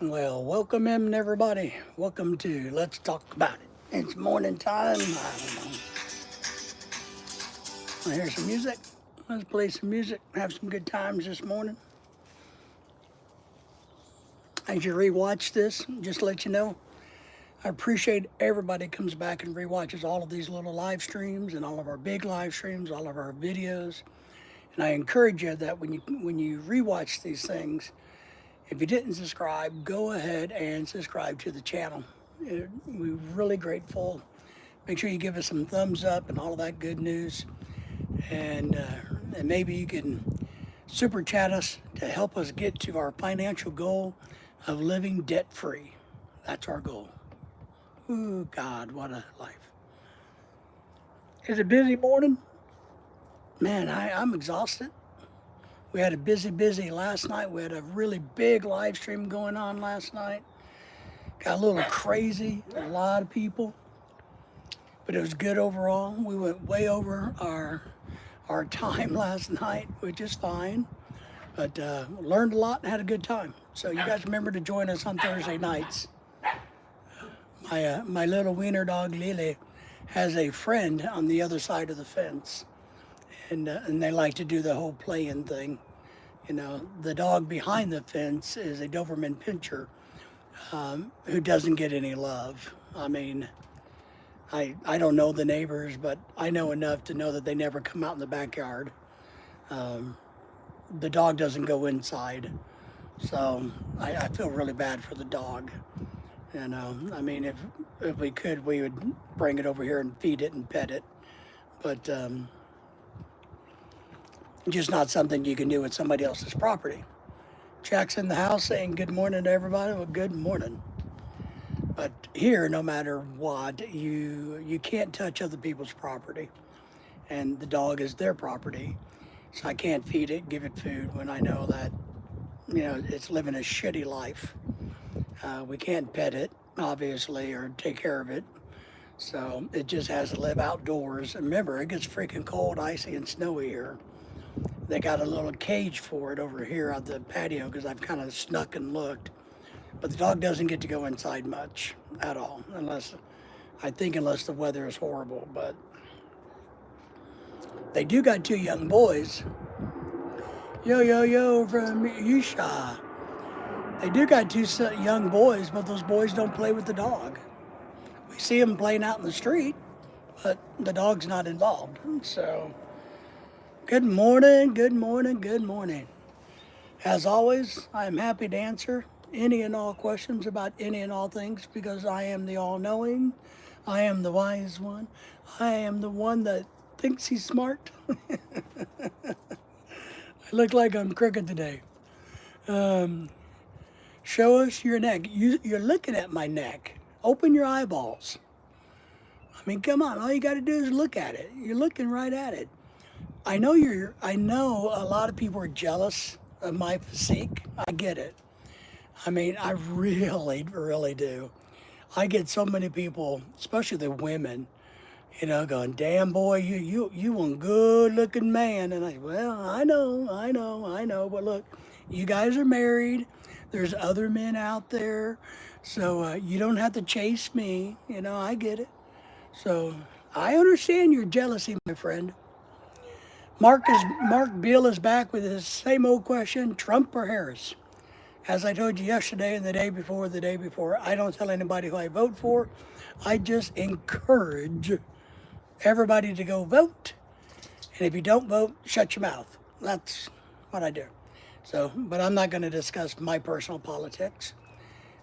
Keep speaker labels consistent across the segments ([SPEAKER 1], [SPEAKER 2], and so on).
[SPEAKER 1] Well, welcome in, everybody. Welcome to Let's Talk About It. It's morning time. I don't know. Want to hear some music? Let's play some music. Have some good times this morning. As you rewatch this, just to let you know, I appreciate everybody comes back and rewatches all of these little live streams and all of our big live streams, all of our videos. And I encourage you that when you rewatch these things, if you didn't subscribe, go ahead and subscribe to the channel. We're really grateful. Make sure you give us some thumbs up and all of that good news. And maybe you can super chat us to help us get to our financial goal of living debt free. That's our goal. Ooh, God, what a life. It's a busy morning. Man, I'm exhausted. We had a busy last night. We had a really big live stream going on last night. Got a little crazy, a lot of people, but it was good overall. We went way over our time last night, which is fine, but learned a lot and had a good time. So you guys remember to join us on Thursday nights. My little wiener dog Lily has a friend on the other side of the fence, and they like to do the whole playing thing. You know, the dog behind the fence is a Doberman Pinscher who doesn't get any love. I mean, I don't know the neighbors, but I know enough to know that they never come out in the backyard. The dog doesn't go inside, so I feel really bad for the dog. You know, I mean, if we could, we would bring it over here and feed it and pet it, but just not something you can do with somebody else's property. Jack's in the house saying good morning to everybody. Well, good morning. But here, no matter what, you can't touch other people's property, and the dog is their property. So I can't feed it, give it food when I know that, you know, it's living a shitty life. We can't pet it, obviously, or take care of it. So it just has to live outdoors. And remember, it gets freaking cold, icy, and snowy here. They got a little cage for it over here on the patio because I've kind of snuck and looked. But the dog doesn't get to go inside much at all, unless the weather is horrible. But they do got two young boys. Yo, yo, yo from Yusha. They do got two young boys, but those boys don't play with the dog. We see them playing out in the street, but the dog's not involved. So, good morning, good morning, good morning. As always, I am happy to answer any and all questions about any and all things because I am the all-knowing. I am the wise one. I am the one that thinks he's smart. I look like I'm crooked today. Show us your neck. You're looking at my neck. Open your eyeballs. I mean, come on. All you got to do is look at it. You're looking right at it. I know a lot of people are jealous of my physique. I get it. I mean, I really do. I get so many people, especially the women, you know, going, "Damn boy, you one good looking man." And well, I know. But look, you guys are married. There's other men out there, so you don't have to chase me. You know, I get it. So I understand your jealousy, my friend. Mark Beal is back with his same old question: Trump or Harris? As I told you yesterday and the day before, I don't tell anybody who I vote for. I just encourage everybody to go vote. And if you don't vote, shut your mouth. That's what I do. So, but I'm not going to discuss my personal politics.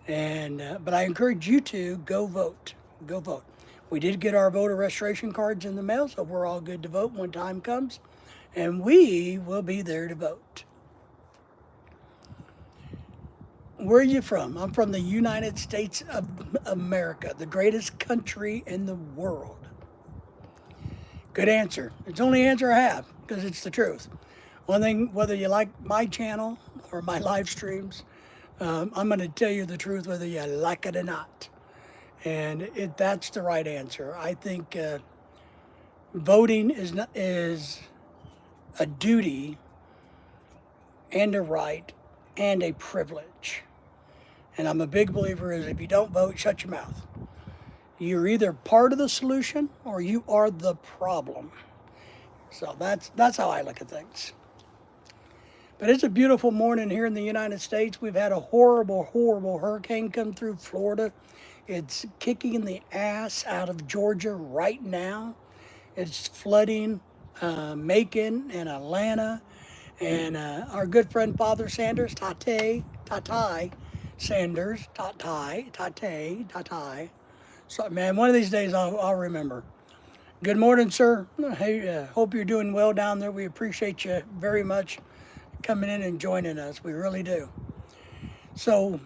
[SPEAKER 1] But I encourage you to go vote. Go vote. We did get our voter registration cards in the mail, so we're all good to vote when time comes. And we will be there to vote. Where are you from? I'm from the United States of America, the greatest country in the world. Good answer. It's the only answer I have because it's the truth. One thing, whether you like my channel or my live streams, I'm going to tell you the truth whether you like it or not. And that's the right answer. I think voting is a duty and a right and a privilege. And I'm a big believer is if you don't vote, shut your mouth. You're either part of the solution or you are the problem. So that's how I look at things. But it's a beautiful morning here in the United States. We've had a horrible, horrible hurricane come through Florida. It's kicking the ass out of Georgia right now. It's flooding Macon and Atlanta. And our good friend Father Sanders, Tate Sanders, Tate. So, man, one of these days I'll remember. Good morning, sir. Hey, hope you're doing well down there. We appreciate you very much coming in and joining us. We really do. So,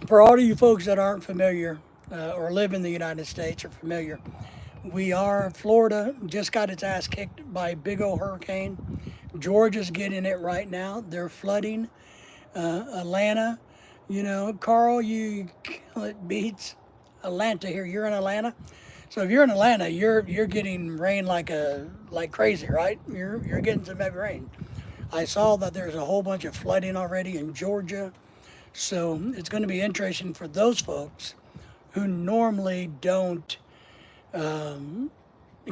[SPEAKER 1] for all of you folks that aren't familiar or live in the United States or familiar, Florida just got its ass kicked by a big old hurricane. Georgia's getting it right now. They're flooding Atlanta. You know, Carl, you kill it beats Atlanta here. You're in Atlanta. So if you're in Atlanta, you're getting rain like crazy, right? You're getting some heavy rain. I saw that there's a whole bunch of flooding already in Georgia. So it's going to be interesting for those folks who normally don't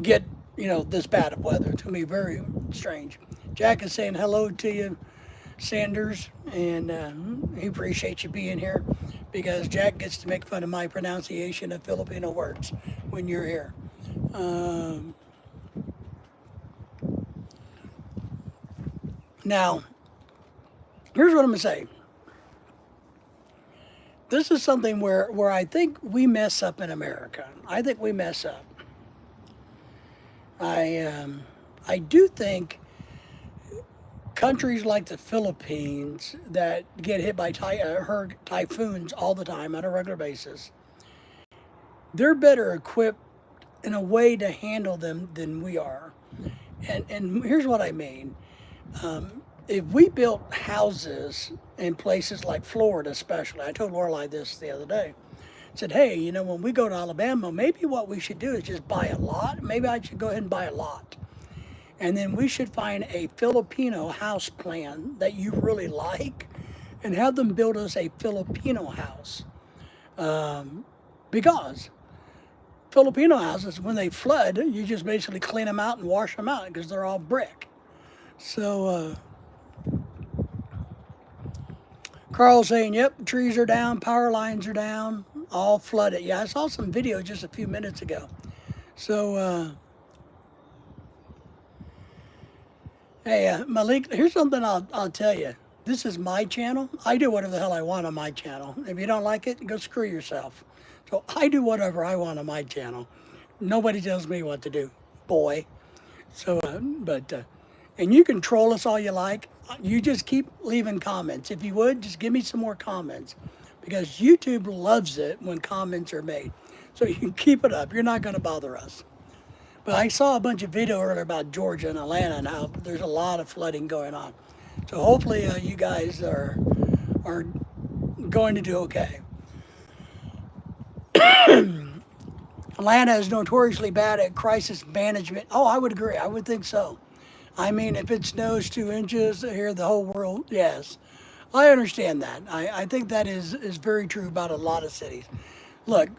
[SPEAKER 1] get, this bad of weather. It's going to be very strange. Jack is saying hello to you, Sanders, and he appreciates you being here because Jack gets to make fun of my pronunciation of Filipino words when you're here. Now, here's what I'm going to say. This is something where I think we mess up in America. I think we mess up. I do think countries like the Philippines that get hit by typhoons all the time on a regular basis, they're better equipped in a way to handle them than we are. And here's what I mean. If we built houses in places like Florida especially, I told Lorelei this the other day, said, hey, when we go to Alabama, maybe what we should do is just buy a lot. Maybe I should go ahead and buy a lot. And then we should find a Filipino house plan that you really like and have them build us a Filipino house. Because Filipino houses, when they flood, you just basically clean them out and wash them out because they're all brick. So, Carl's saying, yep, trees are down, power lines are down, all flooded. Yeah, I saw some video just a few minutes ago. So, hey, Malik, here's something I'll tell you. This is my channel. I do whatever the hell I want on my channel. If you don't like it, go screw yourself. So I do whatever I want on my channel. Nobody tells me what to do, boy. So, and you can troll us all you like. You just keep leaving comments. If you would, just give me some more comments because YouTube loves it when comments are made. So you can keep it up. You're not going to bother us. But I saw a bunch of video earlier about Georgia and Atlanta and how there's a lot of flooding going on. So hopefully you guys are going to do okay. Atlanta is notoriously bad at crisis management. Oh, I would agree. I would think so. I mean, if it snows 2 inches here, the whole world, yes. I understand that. I think that is very true about a lot of cities. Look,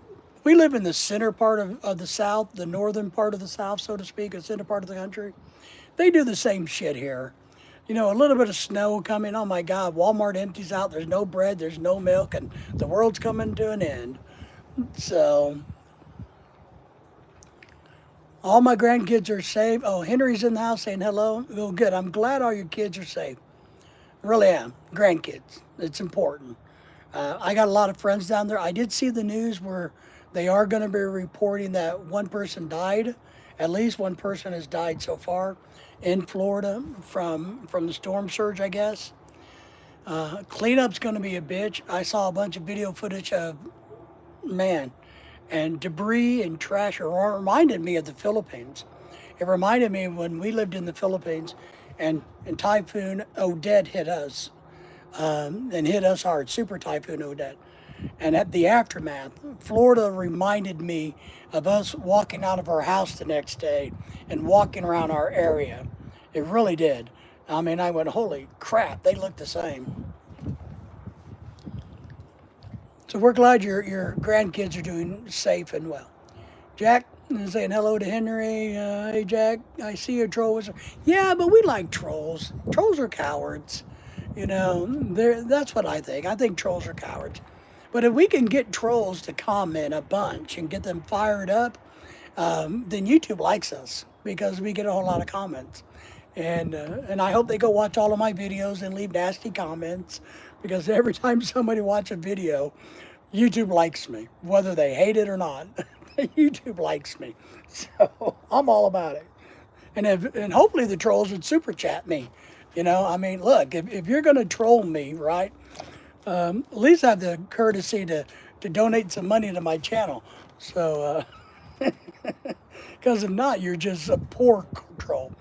[SPEAKER 1] we live in the center part of the South, the northern part of the South, so to speak, the center part of the country. They do the same shit here. A little bit of snow coming, oh my God, Walmart empties out, there's no bread, there's no milk, and the world's coming to an end. So, all my grandkids are safe. Oh, Henry's in the house saying hello. Oh, good. I'm glad all your kids are safe. Really am. Grandkids. It's important. I got a lot of friends down there. I did see the news where they are going to be reporting that one person died. At least one person has died so far in Florida from the storm surge, I guess. Cleanup's going to be a bitch. I saw a bunch of video footage of, man, and debris and trash. It reminded me of the Philippines. It reminded me when we lived in the Philippines and Typhoon Odette hit us. And hit us hard, Super Typhoon Odette. And at the aftermath, Florida reminded me of us walking out of our house the next day and walking around our area. It really did. I mean, I went, holy crap, they look the same. So we're glad your grandkids are doing safe and well. Jack is saying hello to Henry. Hey Jack, I see you trolls. Yeah, but we like trolls. Trolls are cowards. You know, that's what I think. I think trolls are cowards. But if we can get trolls to comment a bunch and get them fired up, then YouTube likes us because we get a whole lot of comments. And I hope they go watch all of my videos and leave nasty comments because every time somebody watch a video, YouTube likes me, whether they hate it or not. YouTube likes me, so I'm all about it. And hopefully the trolls would super chat me. You know, I mean, look, if you're going to troll me, right, at least have the courtesy to donate some money to my channel. So, because if not, you're just a poor troll.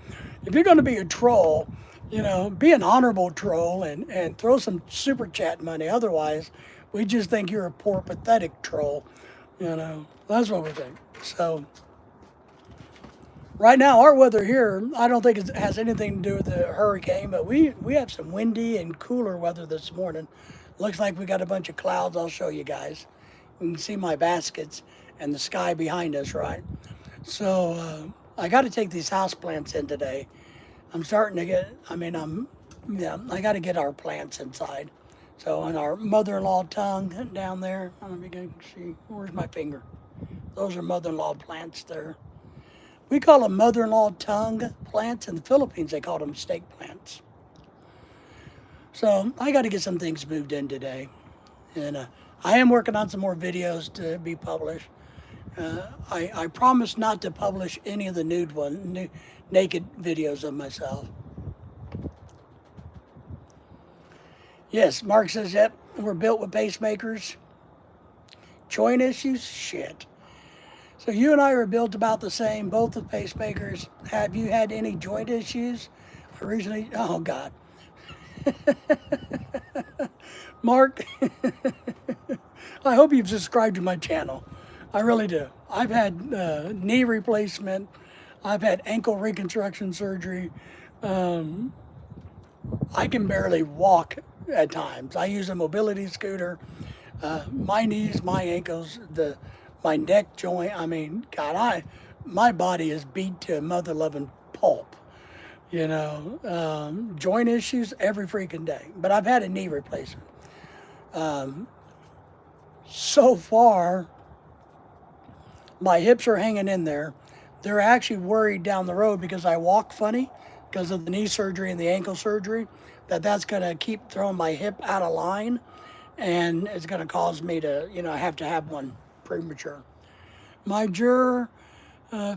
[SPEAKER 1] If you're going to be a troll, you know, be an honorable troll and throw some super chat money. Otherwise, we just think you're a poor, pathetic troll. You know, that's what we think. So, right now, our weather here, I don't think it has anything to do with the hurricane, but we have some windy and cooler weather this morning. Looks like we got a bunch of clouds. I'll show you guys. You can see my baskets and the sky behind us, right? So I got to take these house plants in today. I'm starting to get, I got to get our plants inside. So on our mother-in-law tongue down there, I don't know if you can see, where's my finger? Those are mother-in-law plants there. We call them mother-in-law tongue plants. In the Philippines, they call them snake plants. So I got to get some things moved in today. And I am working on some more videos to be published. I promise not to publish any of the naked videos of myself. Yes, Mark says, yep, we're built with pacemakers. Joint issues? Shit. So you and I are built about the same, both with pacemakers. Have you had any joint issues? Originally, oh God. Mark, I hope you've subscribed to my channel. I really do. I've had knee replacement. I've had ankle reconstruction surgery. I can barely walk at times. I use a mobility scooter. My knees, my ankles, my neck joint. I mean, God, my body is beat to a mother-loving pulp. You know, joint issues every freaking day. But I've had a knee replacement. So far, my hips are hanging in there. They're actually worried down the road because I walk funny because of the knee surgery and the ankle surgery, that's going to keep throwing my hip out of line, and it's going to cause me to, you know, have to have one premature. My juror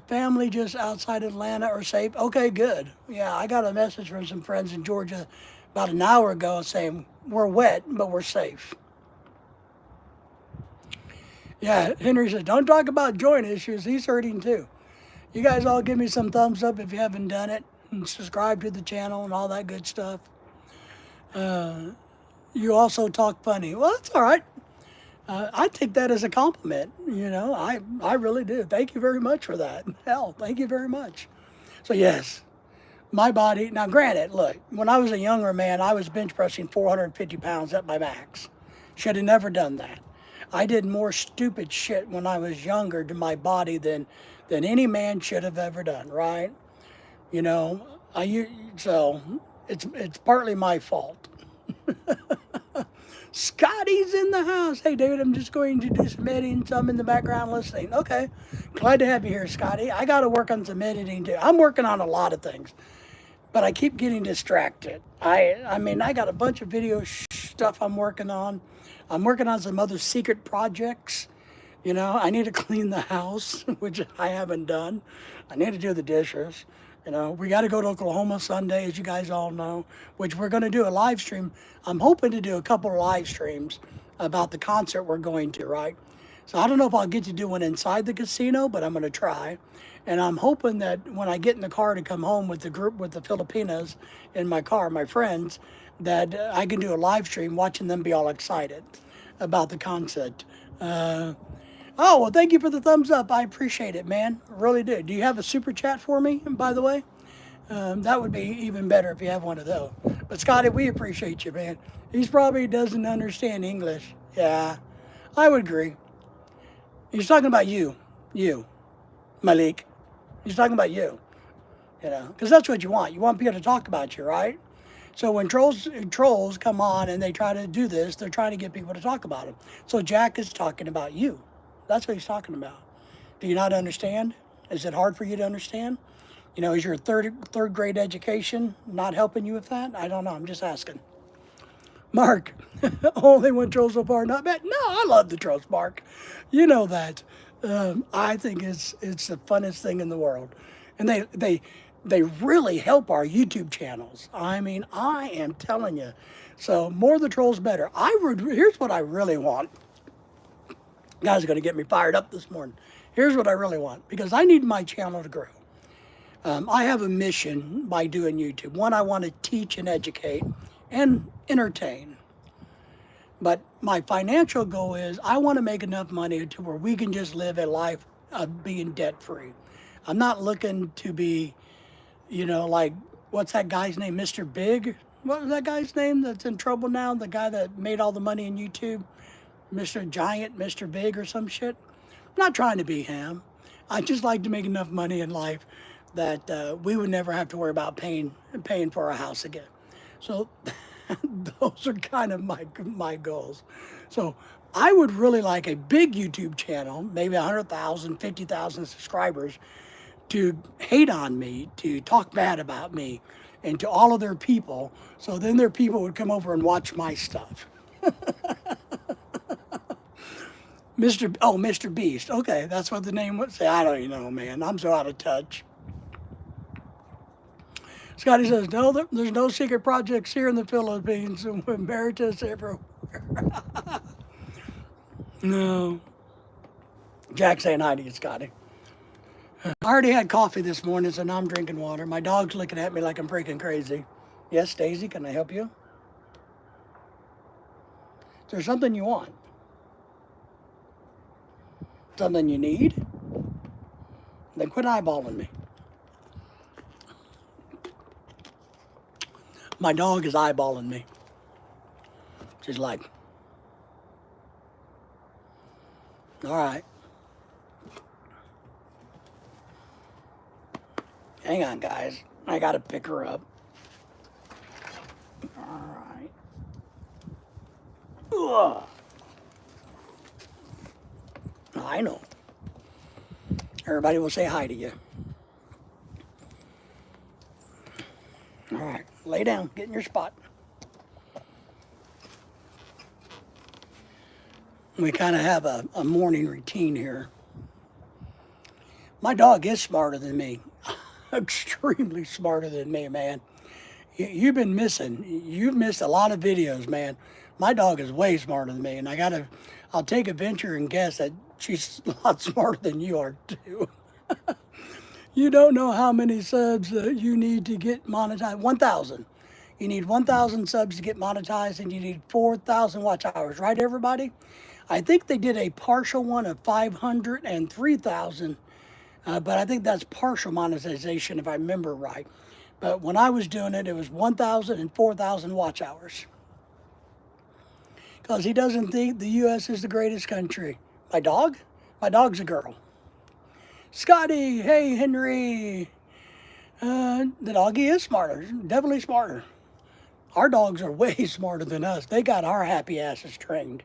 [SPEAKER 1] family just outside Atlanta are safe. Okay, good. Yeah, I got a message from some friends in Georgia about an hour ago saying we're wet, but we're safe. Yeah, Henry said, don't talk about joint issues. He's hurting too. You guys all give me some thumbs up if you haven't done it, and subscribe to the channel and all that good stuff. You also talk funny. Well, that's all right. I take that as a compliment. You know, I really do. Thank you very much for that. Hell, thank you very much. So yes, my body, now granted, look, when I was a younger man, I was bench pressing 450 pounds at my max. Should have never done that. I did more stupid shit when I was younger to my body than any man should have ever done, right? You know, so it's partly my fault. Scotty's in the house. Hey, David, I'm just going to do some editing, so I'm in the background listening. Okay, glad to have you here, Scotty. I got to work on some editing, too. I'm working on a lot of things, but I keep getting distracted. I mean, I got a bunch of video stuff I'm working on. I'm working on some other secret projects. You know, I need to clean the house, which I haven't done. I need to do the dishes. You know, we got to go to Oklahoma Sunday, as you guys all know, which we're going to do a live stream. I'm hoping to do a couple of live streams about the concert we're going to, right? So I don't know if I'll get to do one inside the casino, but I'm going to try. And I'm hoping that when I get in the car to come home with the group, with the Filipinas in my car, my friends, that I can do a live stream watching them be all excited about the concert. Oh, well, thank you for the thumbs up. I appreciate it, man. I really do. Do you have a super chat for me, by the way? That would be even better if you have one of those. But, Scotty, we appreciate you, man. He probably doesn't understand English. Yeah, I would agree. He's talking about you, Malik. He's talking about you, because that's what you want. You want people to talk about you, right? So when trolls come on and they try to do this, they're trying to get people to talk about them. So Jack is talking about you. That's what he's talking about. Do you not understand? Is it hard for you to understand? Is your third grade education not helping you with that? I don't know. I'm just asking. Mark, only one troll so far, not bad. No, I love the trolls, Mark. You know that. I think it's the funnest thing in the world, and they really help our YouTube channels. I mean, I am telling you. So more of the trolls, better. Here's what I really want. Guys are going to get me fired up this morning. Here's what I really want, because I need my channel to grow. I have a mission by doing YouTube. One, I want to teach and educate and entertain. But my financial goal is I want to make enough money to where we can just live a life of being debt free. I'm not looking to be, like, what's that guy's name? Mr. Big? What was that guy's name that's in trouble now? The guy that made all the money in YouTube? Mr. Giant, Mr. Big or some shit? I'm not trying to be him. I just like to make enough money in life that we would never have to worry about paying for a house again. So those are kind of my goals. So I would really like a big YouTube channel, maybe 100,000, 50,000 subscribers, to hate on me, to talk bad about me, and to all of their people. So then their people would come over and watch my stuff. Mr. Beast. Okay, that's what the name would say. I don't even know, man. I'm so out of touch. Scotty says, no, there's no secret projects here in the Philippines. Emeritus everywhere. No. Jack saying hi to you, Scotty. I already had coffee this morning, so now I'm drinking water. My dog's looking at me like I'm freaking crazy. Yes, Daisy, can I help you? Is there something you want? Something you need? Then quit eyeballing me. My dog is eyeballing me. She's like, all right. Hang on, guys. I got to pick her up. All right. Ugh. I know. Everybody will say hi to you. All right. Lay down. Get in your spot. We kind of have a morning routine here. My dog is smarter than me. Extremely smarter than me, man. You've missed a lot of videos, man. My dog is way smarter than me, and I'll take a venture and guess that she's a lot smarter than you are, too. You don't know how many subs you need to get monetized. 1,000. You need 1,000 subs to get monetized, and you need 4,000 watch hours, right, everybody? I think they did a partial one of 500 and 3,000, but I think that's partial monetization, if I remember right. But when I was doing it, it was 1,000 and 4,000 watch hours. Because he doesn't think the U.S. is the greatest country. My dog? My dog's a girl. Scotty, hey, Henry. The doggy is smarter, definitely smarter. Our dogs are way smarter than us. They got our happy asses trained.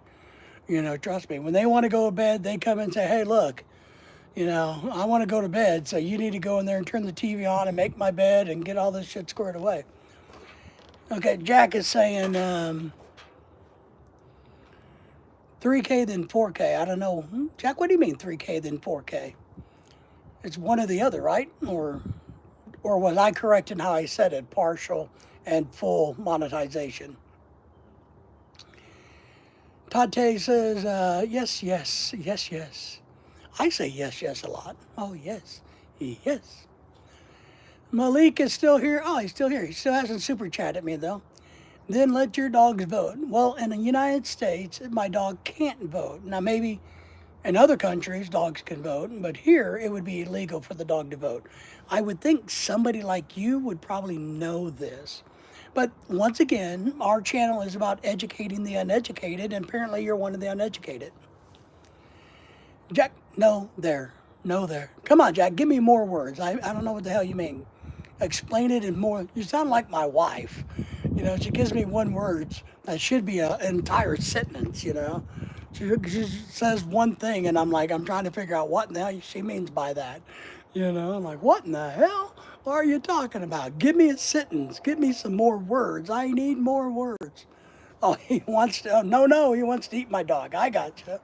[SPEAKER 1] Trust me. When they want to go to bed, they come and say, hey, look, I want to go to bed, so you need to go in there and turn the TV on and make my bed and get all this shit squared away. Okay, Jack is saying 3K then 4K. I don't know. Jack, what do you mean 3K then 4K? It's one or the other, right? Or was I correct in how I said it? Partial and full monetization. Tate says, yes, yes, yes, yes. I say yes, yes a lot. Oh, yes, yes. Malik is still here. Oh, he's still here. He still hasn't super chatted me, though. Then let your dogs vote. Well, in the United States, my dog can't vote. Now, maybe in other countries, dogs can vote, but here it would be illegal for the dog to vote. I would think somebody like you would probably know this. But once again, our channel is about educating the uneducated, and apparently you're one of the uneducated. Jack, no, there. No, there. Come on, Jack, give me more words. I don't know what the hell you mean. Explain it in more. You sound like my wife. You know, she gives me one word that should be an entire sentence, you know. She says one thing, and I'm like, I'm trying to figure out what in the hell she means by that. You know, I'm like, what in the hell are you talking about? Give me a sentence. Give me some more words. I need more words. Oh, he wants to, no, he wants to eat my dog. I got you.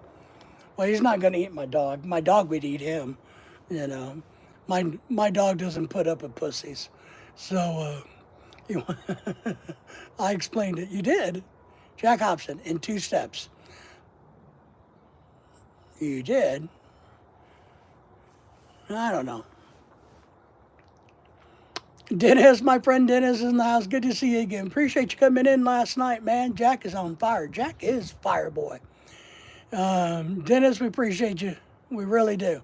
[SPEAKER 1] Well, he's not going to eat my dog. My dog would eat him, you know. My dog doesn't put up with pussies. So, you, I explained it. You did. Jack Hobson in 2 steps. You did. I don't know. Dennis, my friend Dennis is in the house. Good to see you again. Appreciate you coming in last night, man. Jack is on fire. Jack is fire boy. Dennis, we appreciate you. We really do.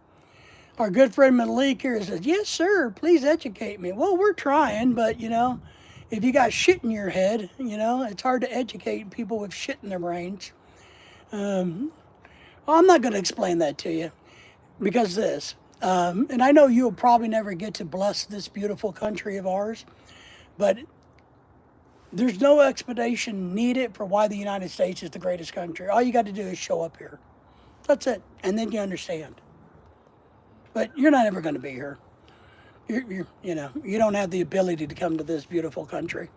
[SPEAKER 1] Our good friend Malik here says, yes, sir, please educate me. Well, we're trying, but, you know, if you got shit in your head, you know, it's hard to educate people with shit in their brains. Well, I'm not going to explain that to you because this, and I know you'll probably never get to bless this beautiful country of ours, but there's no explanation needed for why the United States is the greatest country. All you got to do is show up here. That's it. And then you understand. But you're not ever going to be here. You know, you don't have the ability to come to this beautiful country.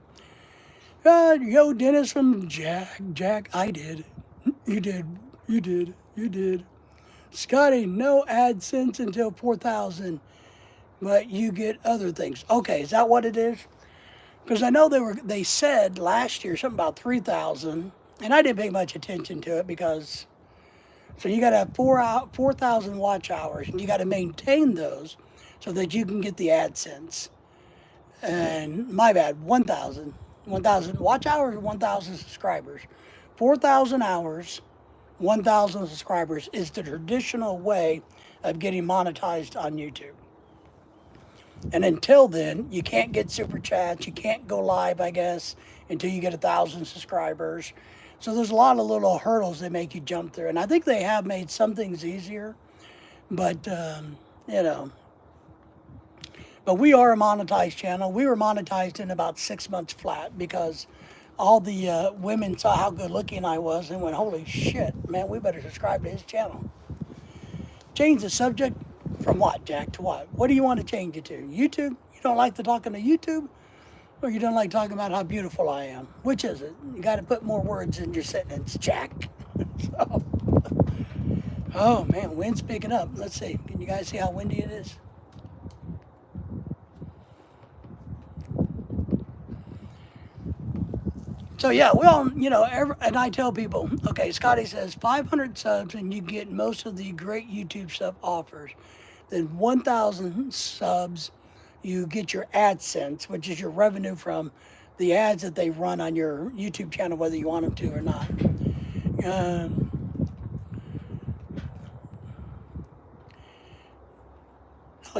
[SPEAKER 1] Yo, Dennis from Jack, I did. You did. You did. You did. Scotty, no AdSense until 4,000, but you get other things. Okay, is that what it is? Because I know they said last year something about 3,000, and I didn't pay much attention to it because, so you got to have 4,000 watch hours, and you got to maintain those so that you can get the AdSense. And my bad, 1,000 watch hours, 1,000 subscribers, 4,000 hours, 1,000 subscribers is the traditional way of getting monetized on YouTube. And until then, you can't get super chats. You can't go live, I guess, until you get 1,000 subscribers. So there's a lot of little hurdles they make you jump through. And I think they have made some things easier. But, you know. But we are a monetized channel. We were monetized in about 6 months flat because all the women saw how good looking I was and went, holy shit, man, we better subscribe to his channel. Change the subject from what, Jack, to what? What do you want to change it to? YouTube? You don't like the talking to YouTube? Or you don't like talking about how beautiful I am? Which is it? You got to put more words in your sentence, Jack. So, oh, man, wind's picking up. Let's see. Can you guys see how windy it is? So yeah, we all, you know, and I tell people, okay, Scotty says 500 subs and you get most of the great YouTube stuff offers. Then 1,000 subs, you get your AdSense, which is your revenue from the ads that they run on your YouTube channel, whether you want them to or not.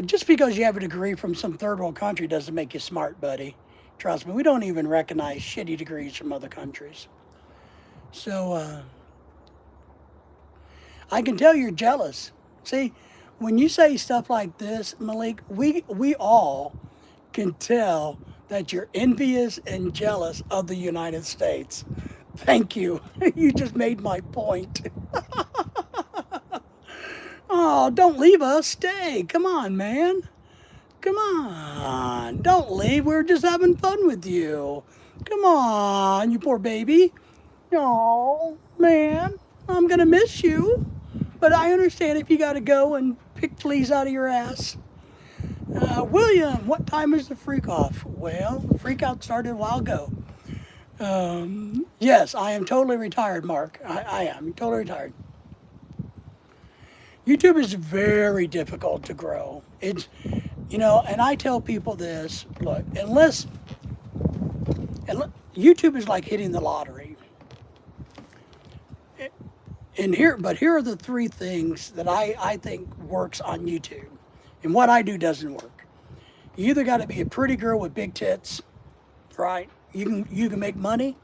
[SPEAKER 1] Just because you have a degree from some third world country doesn't make you smart, buddy. Trust me, we don't even recognize shitty degrees from other countries. So, I can tell you're jealous. See, when you say stuff like this, Malik, we all can tell that you're envious and jealous of the United States. Thank you. You just made my point. Oh, don't leave us. Stay. Come on, man. Come on. Don't leave. We're just having fun with you. Come on, you poor baby. Oh, man. I'm going to miss you. But I understand if you got to go and pick fleas out of your ass. William, what time is the freak off? Well, the freak out started a while ago. Yes, I am totally retired, Mark. I am totally retired. YouTube is very difficult to grow. It's, you know, and I tell people this, look, unless YouTube is like hitting the lottery. And here are the 3 things that I think works on YouTube. And what I do doesn't work. You either got to be a pretty girl with big tits, right? You can make money,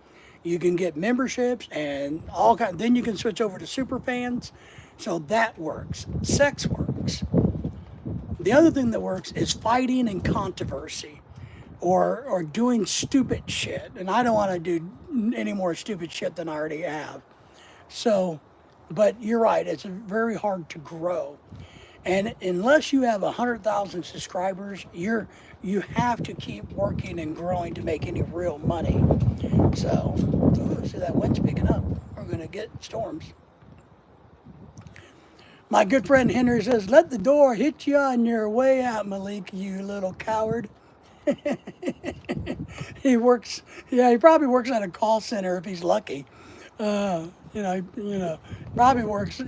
[SPEAKER 1] you can get memberships and all kind. Then you can switch over to super fans. So that works. Sex works. The other thing that works is fighting and controversy, or doing stupid shit. And I don't want to do any more stupid shit than I already have. So, but you're right, it's very hard to grow. And unless you have 100,000 subscribers, you have to keep working and growing to make any real money. So, see that wind's picking up. We're going to get storms. My good friend Henry says, let the door hit you on your way out, Malik, you little coward. He works, yeah, he probably works at a call center if he's lucky. Probably works,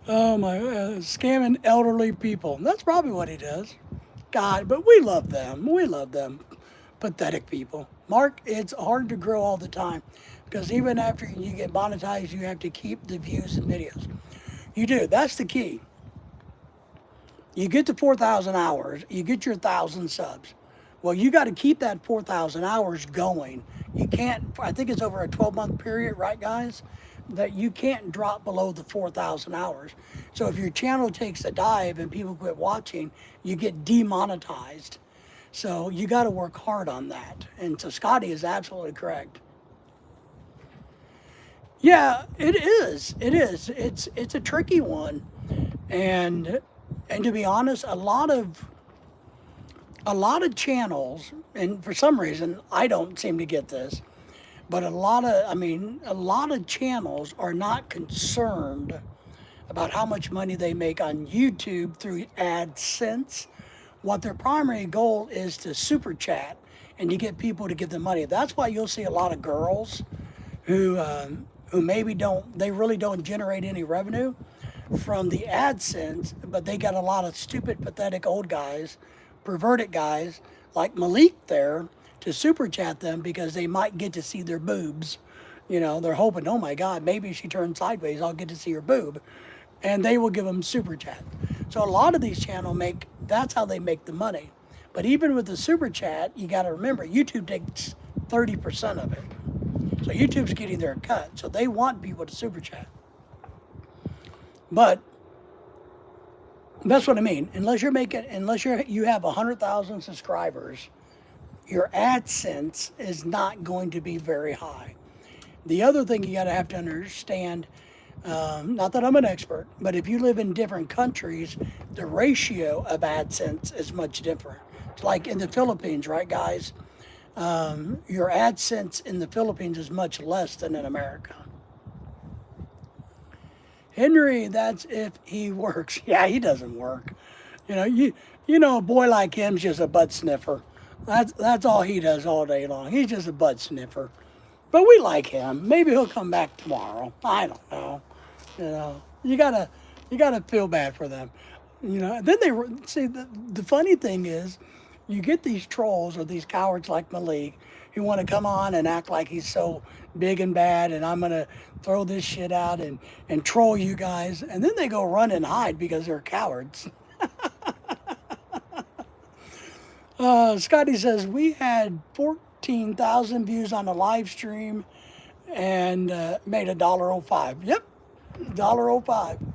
[SPEAKER 1] oh my, scamming elderly people. That's probably what he does. God, but we love them. We love them. Pathetic people. Mark, it's hard to grow all the time because even after you get monetized, you have to keep the views and videos. You do. That's the key. You get to 4,000 hours, you get your 1,000 subs. Well, you got to keep that 4,000 hours going. You can't, I think it's over a 12-month period, right, guys? That you can't drop below the 4,000 hours. So if your channel takes a dive and people quit watching, you get demonetized. So you got to work hard on that. And so Scotty is absolutely correct. Yeah, it is. It is. It's a tricky one. And to be honest, a lot of channels, and for some reason I don't seem to get this, but a lot of channels are not concerned about how much money they make on YouTube through AdSense. What their primary goal is to super chat and to get people to give them money. That's why you'll see a lot of girls who maybe they really don't generate any revenue from the AdSense, but they got a lot of stupid, pathetic old guys, perverted guys like Malik there to super chat them because they might get to see their boobs. You know, they're hoping, oh my God, maybe if she turns sideways, I'll get to see her boob. And they will give them super chat. So a lot of these channels that's how they make the money. But even with the super chat, you got to remember, YouTube takes 30% of it. So YouTube's getting their cut. So they want people to super chat. But that's what I mean. Unless you have 100,000 subscribers, your AdSense is not going to be very high. The other thing you got to have to understand, not that I'm an expert, but if you live in different countries, the ratio of AdSense is much different. It's like in the Philippines, right, guys? Your AdSense in the Philippines is much less than in America. Henry, that's if he works. Yeah, he doesn't work. You know, a boy like him's just a butt sniffer. That's all he does all day long. He's just a butt sniffer. But we like him. Maybe he'll come back tomorrow. I don't know. You gotta feel bad for them. Then they see the funny thing is, you get these trolls or these cowards like Malik who want to come on and act like he's so big and bad and I'm going to throw this shit out and troll you guys. And then they go run and hide because they're cowards. Scotty says, we had 14,000 views on a live stream and made $1.05. Yep, $1.05.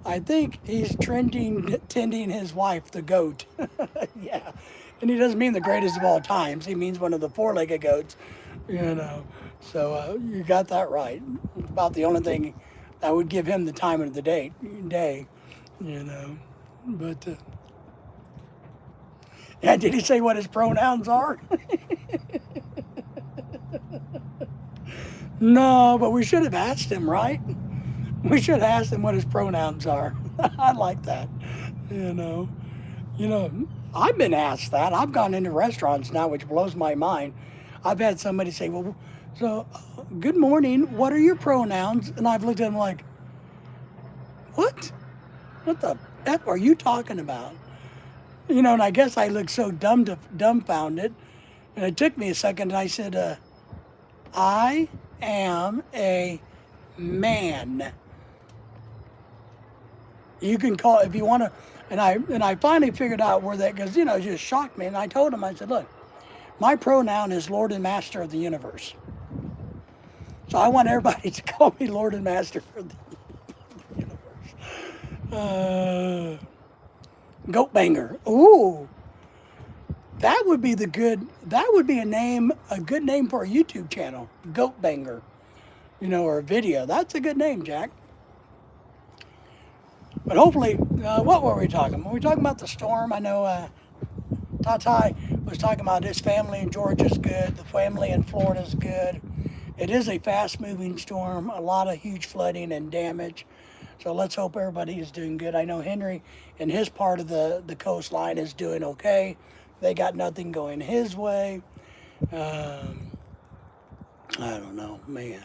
[SPEAKER 1] I think he's tending his wife, the goat. Yeah. And he doesn't mean the greatest of all times. He means one of the four-legged goats, So you got that right. It's about the only thing that would give him the time of the day. But, yeah, did he say what his pronouns are? No, but we should have asked him, right? We should ask him what his pronouns are. I like that. I've been asked that. I've gone into restaurants now, which blows my mind. I've had somebody say, well, so, good morning, what are your pronouns? And I've looked at them like, what? What the F are you talking about? And I guess I looked so dumbfounded. And it took me a second, and I said, I am a man. You can call if you want to, and I finally figured out where that, because it just shocked me. And I told him, I said, look, my pronoun is Lord and Master of the universe. So I want everybody to call me Lord and Master of the Uh, Goat Banger. Ooh, that would be that would be a good name for a YouTube channel. Goat Banger, or a video. That's a good name, Jack. But hopefully, what were we talking? Were we talking about the storm? I know Tati was talking about his family in Georgia's good. The family in Florida's good. It is a fast-moving storm. A lot of huge flooding and damage. So let's hope everybody is doing good. I know Henry in his part of the coastline is doing okay. They got nothing going his way. I don't know, man.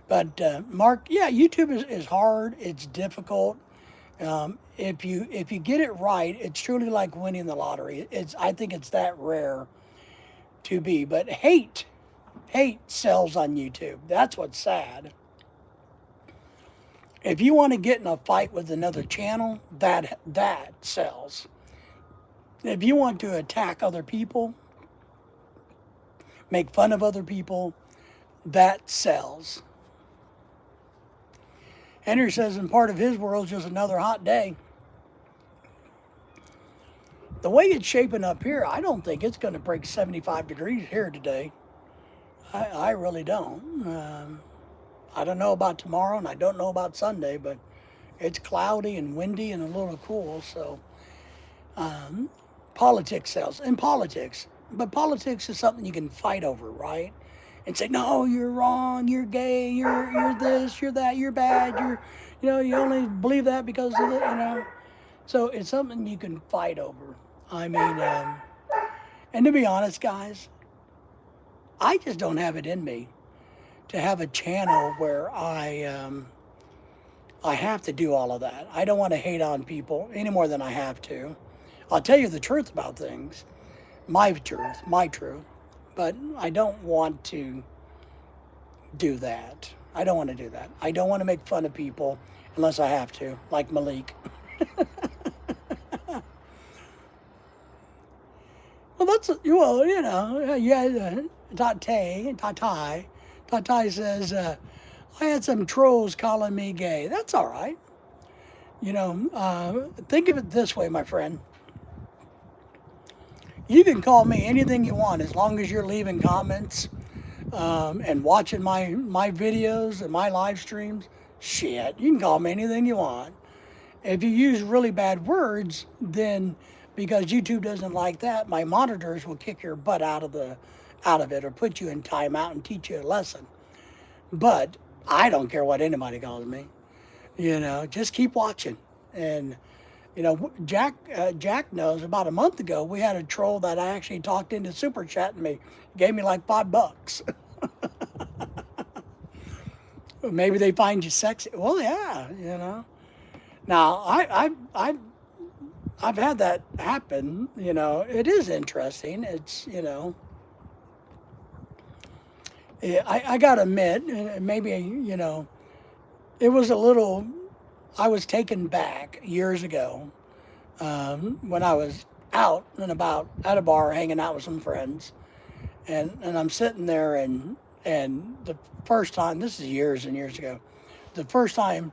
[SPEAKER 1] But Mark, yeah, YouTube is hard. It's difficult. If you get it right, it's truly like winning the lottery. I think it's that rare to be. But hate sells on YouTube. That's what's sad. If you want to get in a fight with another channel, that sells. If you want to attack other people, make fun of other people, that sells. Henry says in part of his world is just another hot day. The way it's shaping up here, I don't think it's going to break 75 degrees here today. I really don't. I don't know about tomorrow, and I don't know about Sunday, but it's cloudy and windy and a little cool. So politics sells. And politics. But politics is something you can fight over, right? And say, no, you're wrong, you're gay, you're this, you're that, you're bad, you only believe that because of it. So it's something you can fight over. I mean, and to be honest, guys, I just don't have it in me to have a channel where I have to do all of that. I don't want to hate on people any more than I have to. I'll tell you the truth about things, my truth. But I don't want to do that. I don't want to do that. I don't want to make fun of people unless I have to, like Malik. Tati says, I had some trolls calling me gay. That's all right. Think of it this way, my friend. You can call me anything you want as long as you're leaving comments and watching my videos and my live streams. Shit, you can call me anything you want. If you use really bad words, then because YouTube doesn't like that, my monitors will kick your butt out of it or put you in timeout and teach you a lesson. But I don't care what anybody calls me. Just keep watching. And Jack knows about a month ago we had a troll that I actually talked into super chatting me. Gave me like $5. Maybe they find you sexy. Well, yeah. Now I've had that happen. It is interesting. It's I gotta admit, maybe it was a little. I was taken back years ago when I was out and about at a bar hanging out with some friends, and I'm sitting there and the first time, this is years and years ago, the first time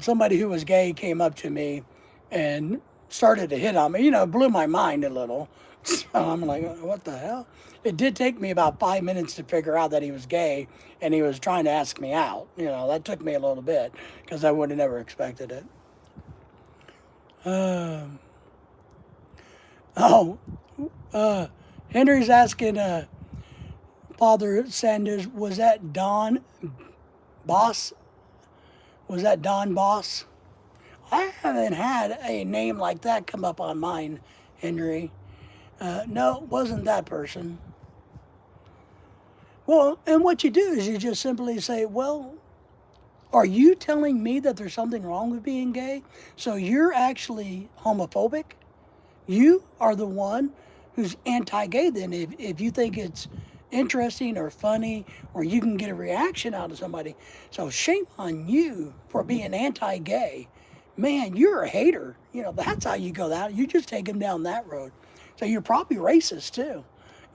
[SPEAKER 1] somebody who was gay came up to me and started to hit on me, it blew my mind a little. So I'm like, what the hell? It did take me about 5 minutes to figure out that he was gay and he was trying to ask me out. That took me a little bit because I would have never expected it. Henry's asking Father Sanders, was that Don Boss? Was that Don Boss? I haven't had a name like that come up on mine, Henry. No, it wasn't that person. Well, and what you do is you just simply say, well, are you telling me that there's something wrong with being gay? So you're actually homophobic? You are the one who's anti-gay then if you think it's interesting or funny or you can get a reaction out of somebody. So shame on you for being anti-gay. Man, you're a hater. That's how you go that. You just take them down that road. So you're probably racist too.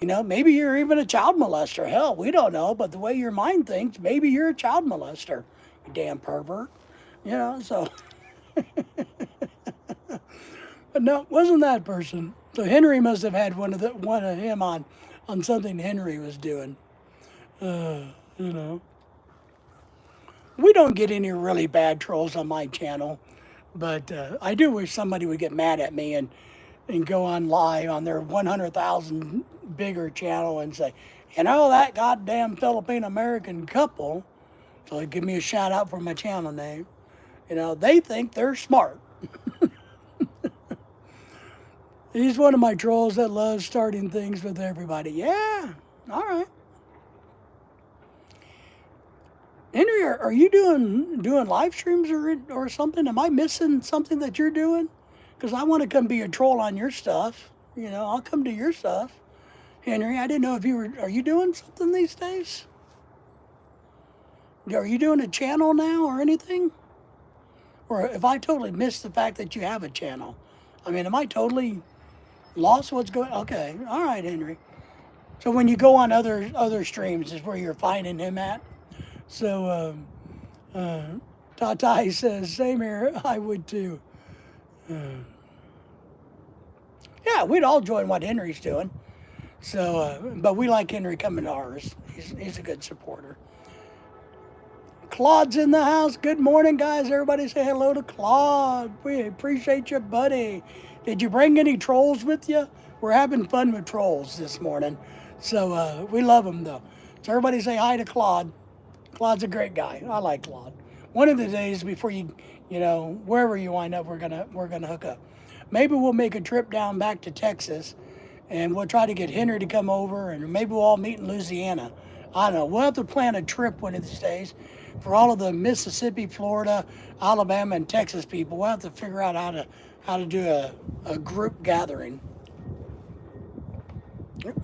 [SPEAKER 1] Maybe you're even a child molester. Hell, we don't know. But the way your mind thinks, maybe you're a child molester. You damn pervert. So But no, it wasn't that person. So Henry must have had one of him on something Henry was doing. You know, we don't get any really bad trolls on my channel, but I do wish somebody would get mad at me and go on live on their 100,000 bigger channel and say, you know, that goddamn Philippine American couple. So give me a shout out for my channel name. You know, they think they're smart. He's one of my trolls that loves starting things with everybody. Yeah, all right. Henry, are you doing live streams or something? Am I missing something that you're doing? Because I want to come be a troll on your stuff. You know, I'll come to your stuff. Henry, I didn't know if you were. Are you doing something these days? Are you doing a channel now or anything? Or if I totally missed the fact that you have a channel? I mean, am I totally lost what's going? Okay, all right, Henry. So when you go on other streams is where you're finding him at. So Tatai says, same here. I would too. Yeah, we'd all join what Henry's doing. So, but we like Henry coming to ours. He's a good supporter. Claude's in the house. Good morning, guys. Everybody say hello to Claude. We appreciate you, buddy. Did you bring any trolls with you? We're having fun with trolls this morning. So we love them, though. So everybody say hi to Claude. Claude's a great guy. I like Claude. One of the days before you know, wherever you wind up, we're gonna hook up. Maybe we'll make a trip down back to Texas, and we'll try to get Henry to come over, and maybe we'll all meet in Louisiana. I don't know. We'll have to plan a trip one of these days for all of the Mississippi, Florida, Alabama, and Texas people. We'll have to figure out how to do a group gathering. That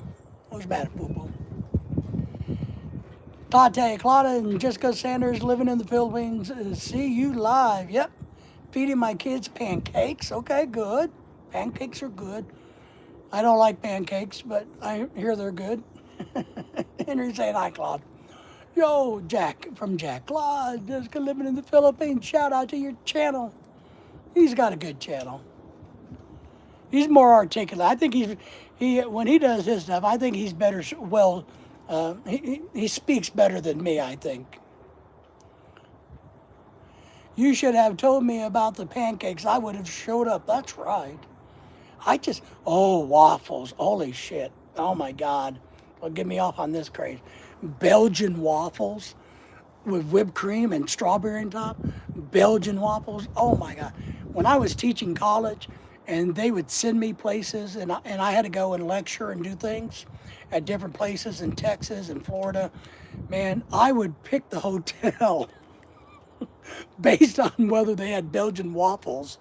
[SPEAKER 1] was bad, boo-boo. Tate, Claudia, and Jessica Sanders living in the Philippines. See you live. Yep. Feeding my kids pancakes. Okay, good. Pancakes are good. I don't like pancakes, but I hear they're good. Henry saying hi, Claude. Yo, Jack from Jack. Claude, Jessica living in the Philippines. Shout out to your channel. He's got a good channel. He's more articulate. I think he when he does his stuff, I think he's better. Well, he speaks better than me, I think. You should have told me about the pancakes. I would have showed up. That's right. Waffles. Holy shit. Oh my God. Well, get me off on this craze. Belgian waffles with whipped cream and strawberry on top. Belgian waffles. Oh my God. When I was teaching college and they would send me places and I had to go and lecture and do things at different places in Texas and Florida, man, I would pick the hotel based on whether they had Belgian waffles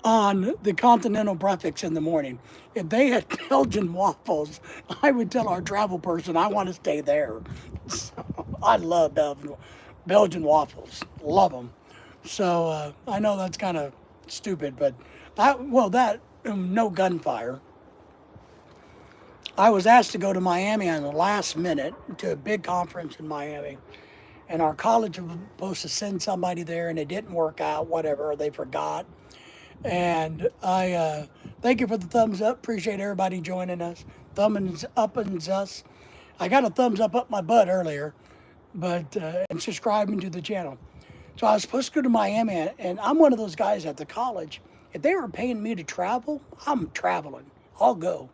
[SPEAKER 1] on the continental breakfast in the morning. If they had Belgian waffles, I would tell our travel person I want to stay there. So, I love Belgian waffles. Love them. So I know that's kind of stupid, but no gunfire. I was asked to go to Miami on the last minute to a big conference in Miami. And our college was supposed to send somebody there, and it didn't work out, whatever, they forgot. And I thank you for the thumbs up. Appreciate everybody joining us. Thumbs up and us. I got a thumbs up my butt earlier, but and subscribing to the channel. So I was supposed to go to Miami, and I'm one of those guys at the college. If they were paying me to travel, I'm traveling. I'll go.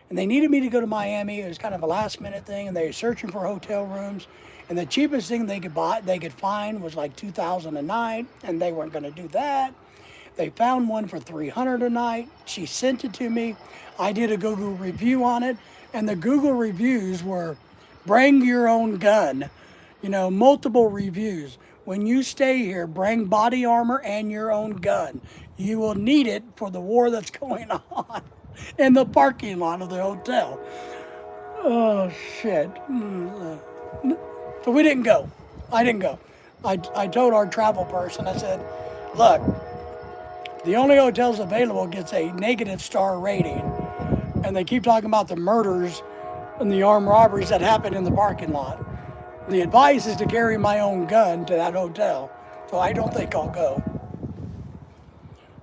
[SPEAKER 1] And they needed me to go to Miami. It was kind of a last minute thing, and they were searching for hotel rooms. And the cheapest thing they could find was like $2,000 a night, and they weren't going to do that. They found one for $300 a night. She sent it to me. I did a Google review on it, and the Google reviews were, bring your own gun. You know, multiple reviews. When you stay here, bring body armor and your own gun. You will need it for the war that's going on in the parking lot of the hotel. Oh, shit. So we didn't go. I didn't go. I told our travel person, I said, look, the only hotels available gets a negative star rating, and they keep talking about the murders and the armed robberies that happen in the parking lot. The advice is to carry my own gun to that hotel, so I don't think I'll go.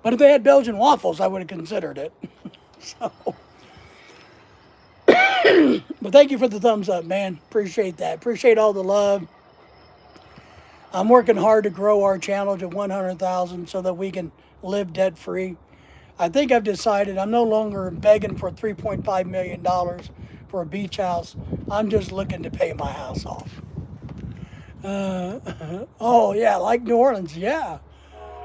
[SPEAKER 1] But if they had Belgian waffles, I would have considered it. So, but thank you for the thumbs up, man. Appreciate that. Appreciate all the love. I'm working hard to grow our channel to 100,000 so that we can live debt free. I think I've decided I'm no longer begging for $3.5 million for a beach house. I'm just looking to pay my house off. Oh, yeah, like New Orleans, yeah.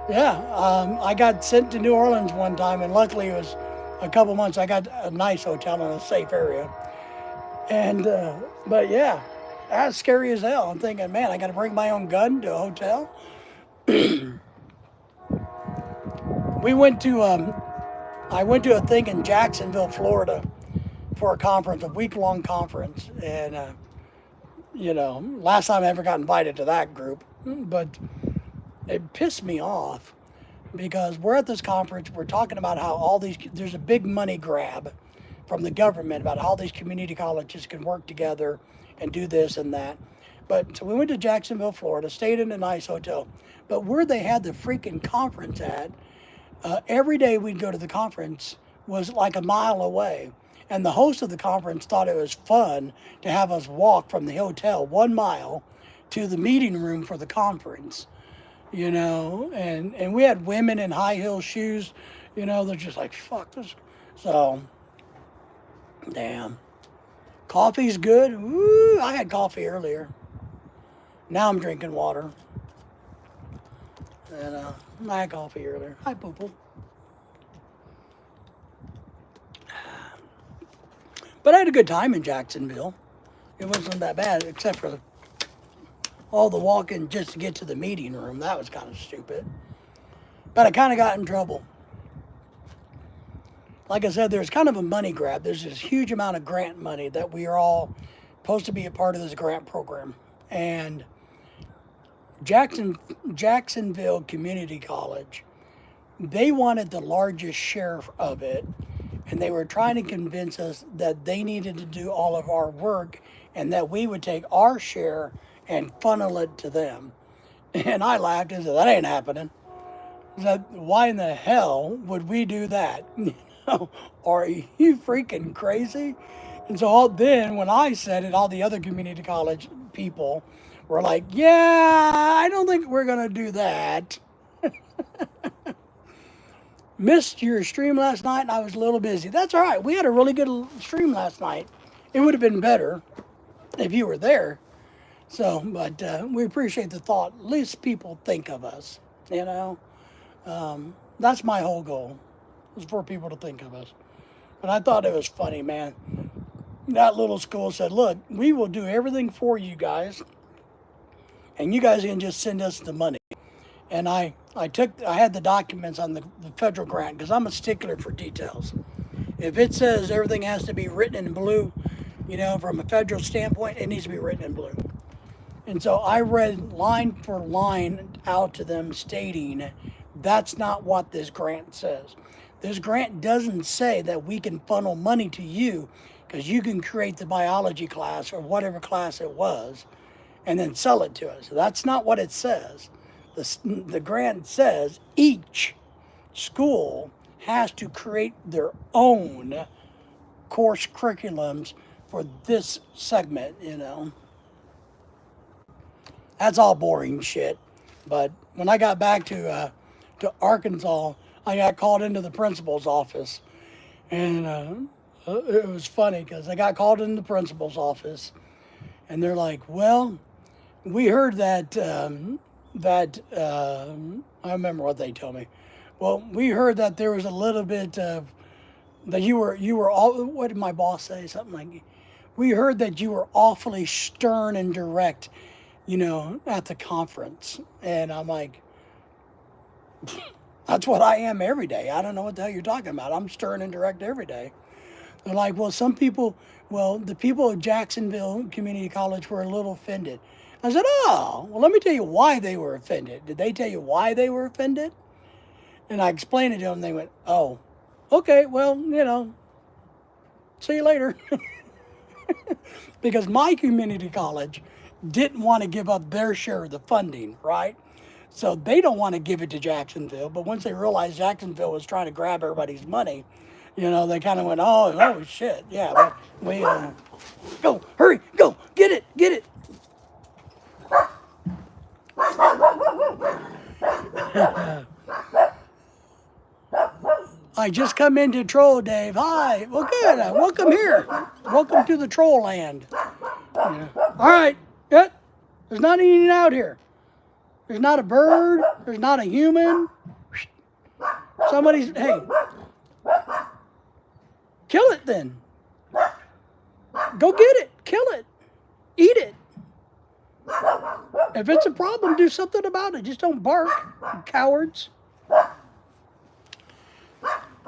[SPEAKER 1] Yeah, I got sent to New Orleans one time, and luckily it was a couple months. I got a nice hotel in a safe area. And, but yeah, that's scary as hell. I'm thinking, man, I got to bring my own gun to a hotel. We went to, I went to a thing in Jacksonville, Florida for a conference, a week-long conference. And, last time I ever got invited to that group, but it pissed me off because we're at this conference, we're talking about how there's a big money grab from the government about how these community colleges can work together and do this and that. But so we went to Jacksonville, Florida, stayed in a nice hotel. But where they had the freaking conference at, every day we'd go to the conference was like a mile away. And the host of the conference thought it was fun to have us walk from the hotel 1 mile to the meeting room for the conference. And we had women in high heel shoes, they're just like, fuck this. So, damn. Coffee's good. Woo, I had coffee earlier. Now I'm drinking water. And I had coffee earlier. Hi, Poo-Poo. But I had a good time in Jacksonville. It wasn't that bad, except for all the walking just to get to the meeting room. That was kind of stupid. But I kind of got in trouble. Like I said, there's kind of a money grab. There's this huge amount of grant money that we are all supposed to be a part of this grant program. And Jacksonville Community College, they wanted the largest share of it. And they were trying to convince us that they needed to do all of our work and that we would take our share and funnel it to them. And I laughed and said, that ain't happening. I said, why in the hell would we do that? Are you freaking crazy? And so then when I said it, all the other community college people were like, yeah, I don't think we're going to do that. Missed your stream last night and I was a little busy. That's all right. We had a really good stream last night. It would have been better if you were there. So, but we appreciate the thought. At least people think of us, That's my whole goal, is for people to think of us. But I thought it was funny, man. That little school said, look, we will do everything for you guys, and you guys can just send us the money. And I had the documents on the federal grant because I'm a stickler for details. If it says everything has to be written in blue, from a federal standpoint, it needs to be written in blue. And so I read line for line out to them stating that's not what this grant says. This grant doesn't say that we can funnel money to you because you can create the biology class or whatever class it was and then sell it to us. That's not what it says. The grant says each school has to create their own course curriculums for this segment, That's all boring shit. But when I got back to Arkansas, I got called into the principal's office. And it was funny because I got called into the principal's office. And they're like, well, we heard that... I remember what they told me. Well, we heard that there was a little bit of that you were all. What did my boss say? Something like, we heard that you were awfully stern and direct, at the conference. And I'm like, that's what I am every day. I don't know what the hell you're talking about. I'm stern and direct every day. They're like, well, the people of Jacksonville Community College were a little offended. I said, oh, well, let me tell you why they were offended. Did they tell you why they were offended? And I explained it to them. They went, oh, okay, well, see you later. Because my community college didn't want to give up their share of the funding, right? So they don't want to give it to Jacksonville. But once they realized Jacksonville was trying to grab everybody's money, they kind of went, oh shit, yeah, we go, hurry, go, get it. I just come into Troll, Dave. Hi, well, good. Welcome here. Welcome to the Troll Land. All right, there's not anything out here. There's not a bird. There's not a human. Hey, kill it then. Go get it. Kill it. Eat it. If it's a problem, do something about it. Just don't bark, you cowards.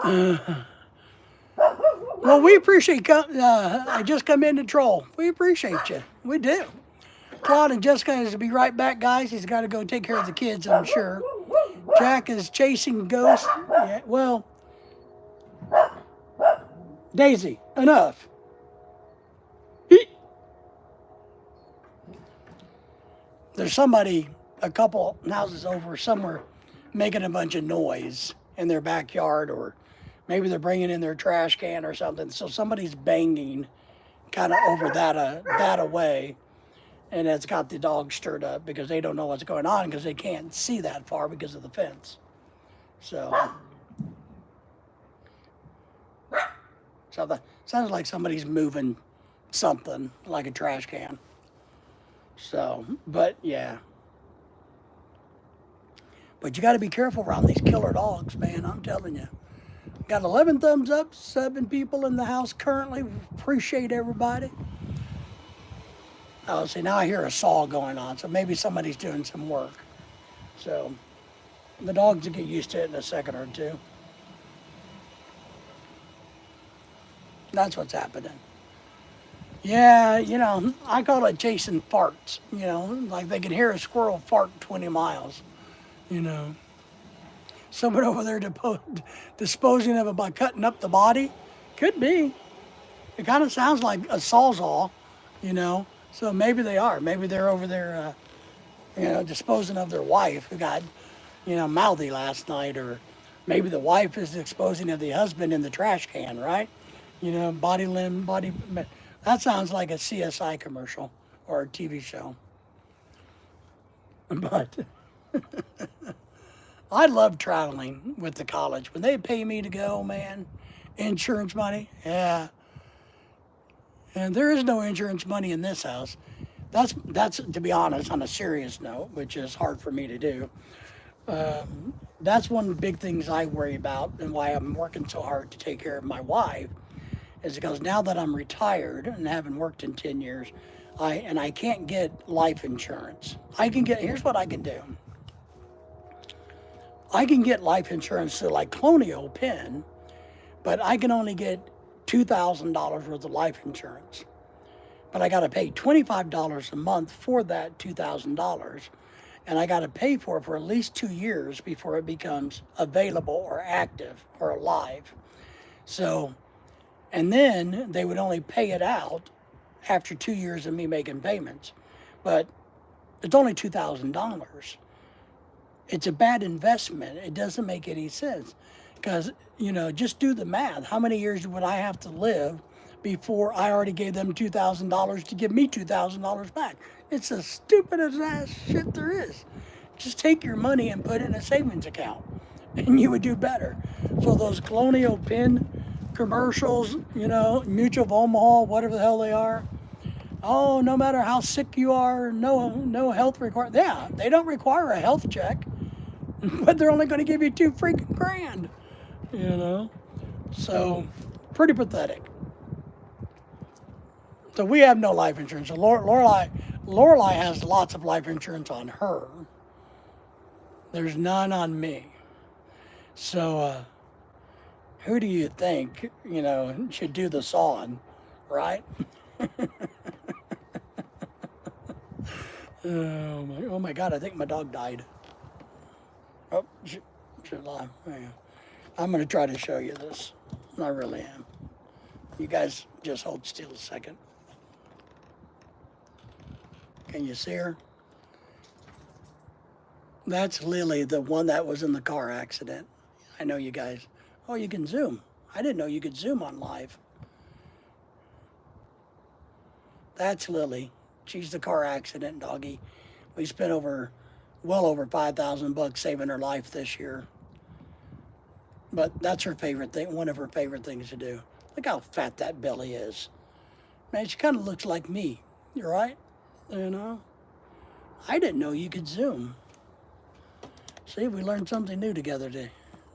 [SPEAKER 1] Well, we appreciate I just come in to troll. We appreciate you. We do. Claude and Jessica is to be right back, guys. He's got to go take care of the kids, I'm sure. Jack is chasing ghosts. Yeah, well, Daisy, enough. There's somebody a couple houses over somewhere making a bunch of noise in their backyard, or maybe they're bringing in their trash can or something. So somebody's banging kind of over that away, and it's got the dogs stirred up because they don't know what's going on because they can't see that far because of the fence. So that sounds like somebody's moving something like a trash can. So, but yeah. But you got to be careful around these killer dogs, man. I'm telling you. Got 11 thumbs up, 7 people in the house currently. Appreciate everybody. Oh, see, now I hear a saw going on, so maybe somebody's doing some work. So, the dogs will get used to it in a second or two. That's what's happening. Yeah, I call it chasing farts, like they can hear a squirrel fart 20 miles, Someone over there disposing of it by cutting up the body? Could be. It kind of sounds like a sawzall, So maybe they are. Maybe they're over there, disposing of their wife who got, mouthy last night. Or maybe the wife is disposing of the husband in the trash can, right? Body. That sounds like a CSI commercial or a TV show. But I love traveling with the college. When they pay me to go, man, insurance money, yeah. And there is no insurance money in this house. That's to be honest, on a serious note, which is hard for me to do. That's one of the big things I worry about, and why I'm working so hard to take care of my wife, is because now that I'm retired and haven't worked in 10 years, I can't get life insurance. Here's what I can do. I can get life insurance through like Colonial Penn, but I can only get $2,000 worth of life insurance. But I got to pay $25 a month for that $2,000, and I got to pay for it for at least 2 years before it becomes available or active or alive. So, and then they would only pay it out after 2 years of me making payments. But it's only $2,000. It's a bad investment. It doesn't make any sense. Because, just do the math. How many years would I have to live before I already gave them $2,000 to give me $2,000 back? It's the stupidest ass shit there is. Just take your money and put it in a savings account, and you would do better. So those Colonial Penn commercials, Mutual of Omaha, whatever the hell they are. Oh, no matter how sick you are, no health required. Yeah, they don't require a health check, but they're only going to give you $2 freaking grand. So pretty pathetic. So we have no life insurance. So Lorelai has lots of life insurance on her. There's none on me. So who do you think, should do the sawing, right? Oh my God, I think my dog died. Oh, should lie. I'm going to try to show you this. I really am. You guys just hold still a second. Can you see her? That's Lily, the one that was in the car accident. I know you guys. Oh, you can zoom. I didn't know you could zoom on live. That's Lily. She's the car accident doggy. We spent well over 5,000 bucks saving her life this year. But that's her favorite thing, one of her favorite things to do. Look how fat that belly is. Man, she kind of looks like me. You're right. You know? I didn't know you could zoom. See, we learned something new together.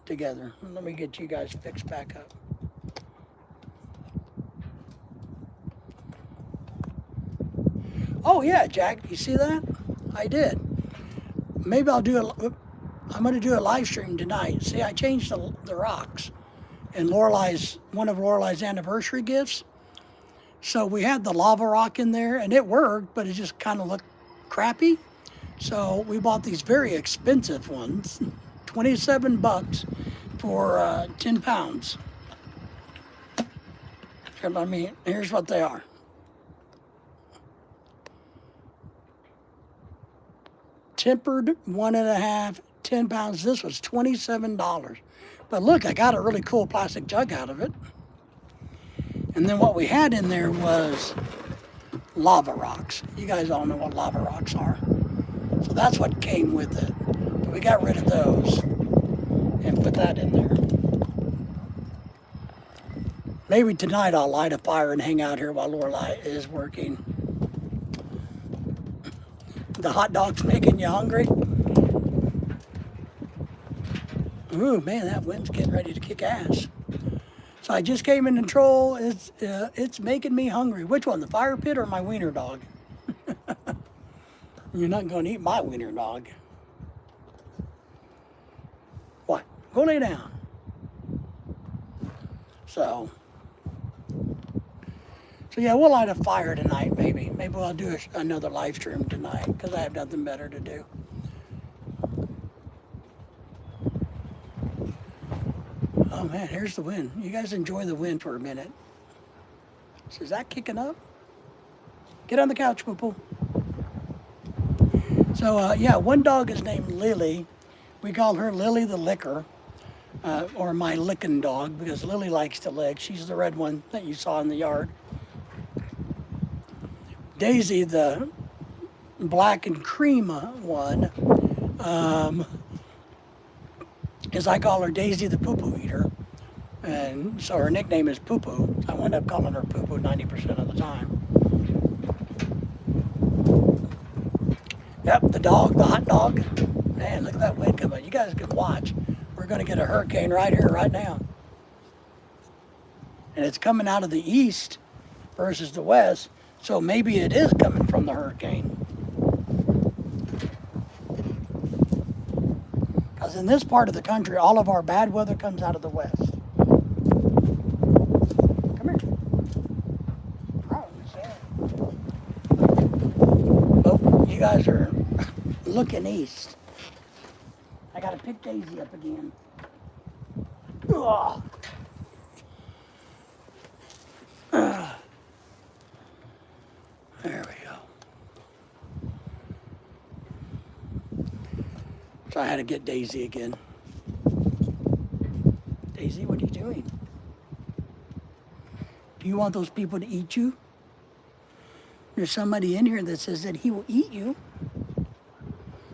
[SPEAKER 1] Let me get you guys fixed back up. Oh yeah, Jack, you see that? I did. Maybe I'm going to do a live stream tonight. See, I changed the rocks in one of Lorelai's anniversary gifts. So we had the lava rock in there, and it worked, but it just kind of looked crappy. So we bought these very expensive ones, 27 bucks for 10 pounds. Here's what they are. Tempered 1.5, 10 pounds. This was $27. But look, I got a really cool plastic jug out of it. And then what we had in there was lava rocks. You guys all know what lava rocks are. So that's what came with it. But we got rid of those and put that in there. Maybe tonight I'll light a fire and hang out here while Lorelai is working. The hot dog's making you hungry? Ooh, man, that wind's getting ready to kick ass. So I just came in control. It's making me hungry. Which one, the fire pit or my wiener dog? You're not going to eat my wiener dog. What? Go lay down. So yeah, we'll light a fire tonight, maybe. Maybe I'll do another live stream tonight because I have nothing better to do. Oh man, here's the wind. You guys enjoy the wind for a minute. So is that kicking up? Get on the couch, poo-poo. So yeah, one dog is named Lily. We call her Lily the Licker, or my licking dog, because Lily likes to lick. She's the red one that you saw in the yard. Daisy, the black and cream one, as I call her, Daisy the poo-poo eater. And so her nickname is Poo-poo. I wind up calling her Poo-poo 90% of the time. Yep, the hot dog. Man, look at that wind coming. You guys can watch. We're going to get a hurricane right here, right now. And it's coming out of the east versus the west. So maybe it is coming from the hurricane. Because in this part of the country, all of our bad weather comes out of the west. Come here. Oh, you guys are looking east. I got to pick Daisy up again. Ugh. There we go. So I had to get Daisy again. Daisy, what are you doing? Do you want those people to eat you? There's somebody in here that says that he will eat you.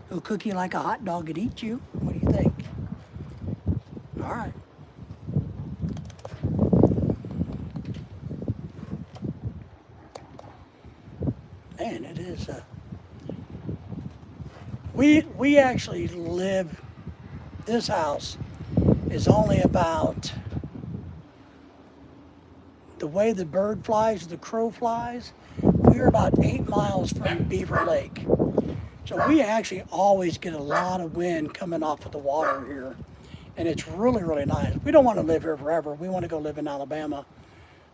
[SPEAKER 1] He'll cook you like a hot dog and eat you. What do you think? All right. Man, it is. We actually live. This house is only about the way the bird flies, the crow flies. We're about 8 miles from Beaver Lake, so we actually always get a lot of wind coming off of the water here, and it's really, really nice. We don't want to live here forever. We want to go live in Alabama,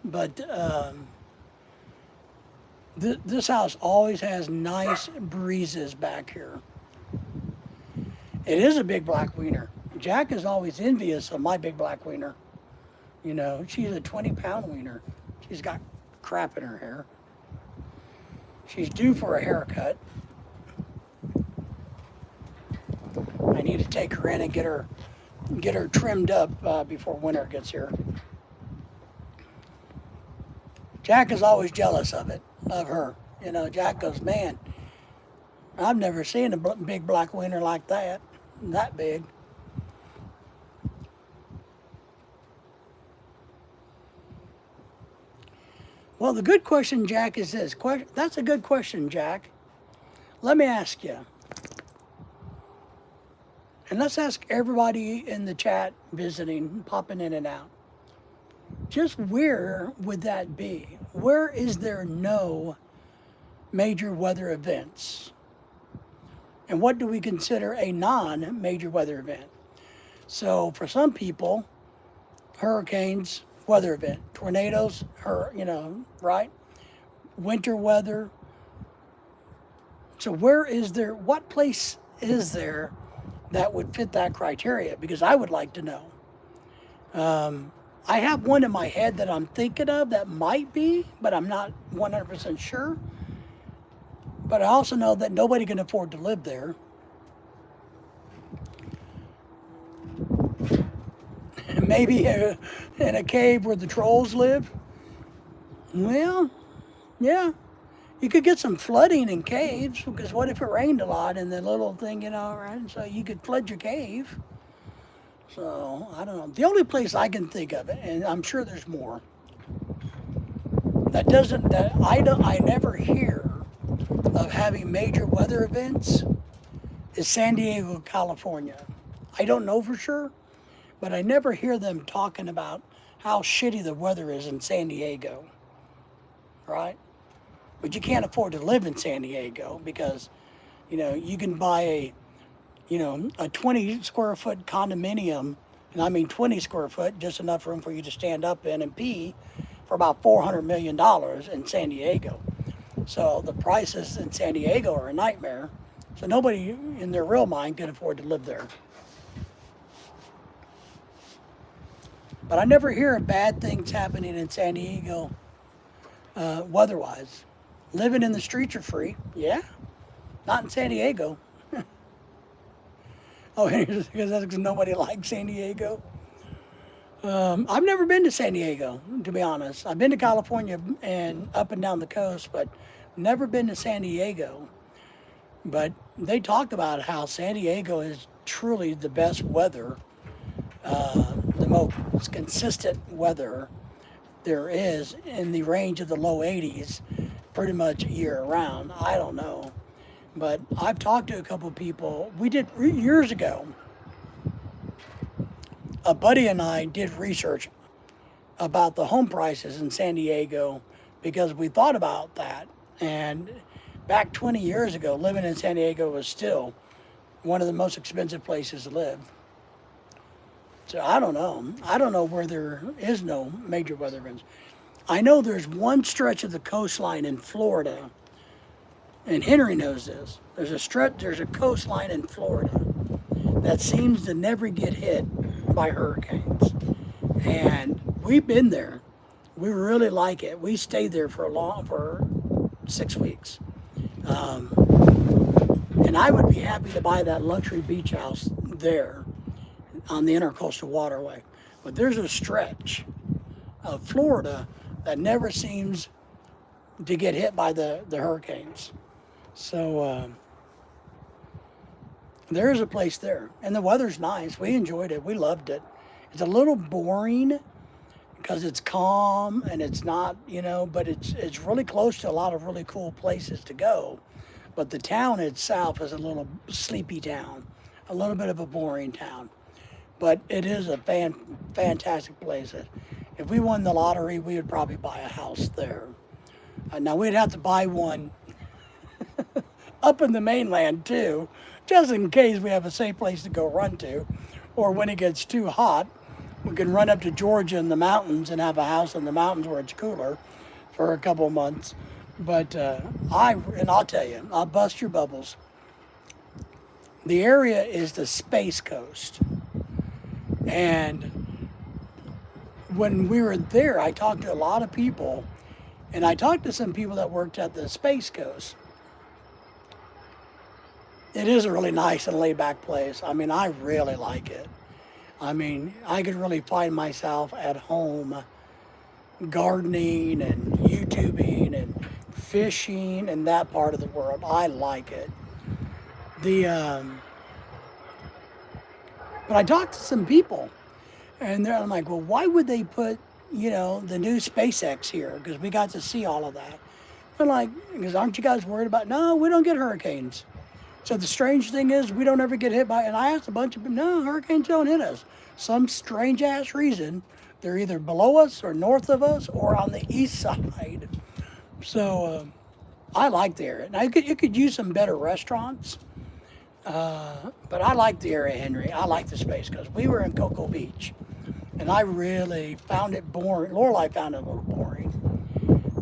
[SPEAKER 1] but. This house always has nice breezes back here. It is a big black wiener. Jack is always envious of my big black wiener. You know, she's a 20-pound wiener. She's got crap in her hair. She's due for a haircut. need to take her in and get her trimmed up before winter gets here. Jack is always jealous of her. You know, Jack goes, man, I've never seen a big black wiener like that big. Well, the good question, Jack, is this. That's a good question, Jack. Let me ask you, and let's ask everybody in the chat visiting, popping in and out. Just where would that be? Where is there no major weather events? And what do we consider a non-major weather event? So for some people, hurricanes, weather event. Tornadoes, right? Winter weather. So what place is there that would fit that criteria? Because I would like to know. I have one in my head that I'm thinking of that might be, but I'm not 100% sure. But I also know that nobody can afford to live there. Maybe in a cave where the trolls live. Well, yeah. You could get some flooding in caves, because what if it rained a lot and the little thing, right? So you could flood your cave. So, I don't know. The only place I can think of it, and I'm sure there's more, I never hear of having major weather events is San Diego, California. I don't know for sure, but I never hear them talking about how shitty the weather is in San Diego, right? But you can't afford to live in San Diego because, you can buy a 20 square foot condominium, and I mean 20 square foot, just enough room for you to stand up in and pee, for about $400 million in San Diego. So the prices in San Diego are a nightmare. So nobody in their real mind can afford to live there. But I never hear of bad things happening in San Diego weather-wise. Living in the streets are free, yeah. Not in San Diego. Oh, because nobody likes San Diego. I've never been to San Diego, to be honest. I've been to California and up and down the coast, but never been to San Diego. But they talk about how San Diego is truly the best weather, the most consistent weather there is, in the range of the low 80s, pretty much year round. I don't know. But I've talked to a couple of people. We did years ago. A buddy and I did research about the home prices in San Diego because we thought about that. And back 20 years ago, living in San Diego was still one of the most expensive places to live. So I don't know. I don't know where there is no major weather events. I know there's one stretch of the coastline in Florida, and Henry knows this. There's a coastline in Florida that seems to never get hit by hurricanes. And we've been there. We really like it. We stayed there for 6 weeks. And I would be happy to buy that luxury beach house there on the Intercoastal Waterway. But there's a stretch of Florida that never seems to get hit by the hurricanes. So there is a place there, and the weather's nice. We enjoyed it. We loved it. It's a little boring because it's calm and it's not, but it's really close to a lot of really cool places to go. But the town itself is a little sleepy town, a little bit of a boring town. But it is a fantastic place. If we won the lottery, we would probably buy a house there. Now, we'd have to buy one up in the mainland too, just in case we have a safe place to go run to. Or when it gets too hot, we can run up to Georgia in the mountains and have a house in the mountains where it's cooler for a couple months. But I'll tell you, I'll bust your bubbles. The area is the Space Coast. And when we were there, I talked to a lot of people, and I talked to some people that worked at the Space Coast. It is a really nice and laid back place. I mean, I really like it. I mean, I could really find myself at home gardening and YouTubing and fishing in that part of the world. I like it. The But I talked to some people, and I'm like, well, why would they put, the new SpaceX here? Because we got to see all of that. They're like, because aren't you guys worried about? No, we don't get hurricanes. So the strange thing is, we don't ever get hit by. And I asked a bunch of people, no, hurricanes don't hit us. Some strange ass reason, they're either below us or north of us or on the east side. So I like the area. Now you could use some better restaurants. But I like the area, Henry. I like the space because we were in Cocoa Beach, and I really found it boring. Lorelai found it a little boring,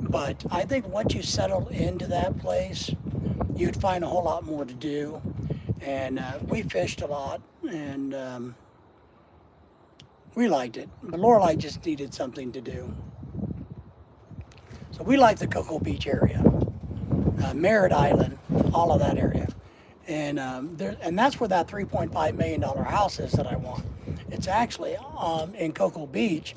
[SPEAKER 1] but I think once you settle into that place, you'd find a whole lot more to do. And we fished a lot, and we liked it. But Lorelai just needed something to do, so we like the Cocoa Beach area, Merritt Island, all of that area. And that's where that $3.5 million house is that I want. It's actually in Cocoa Beach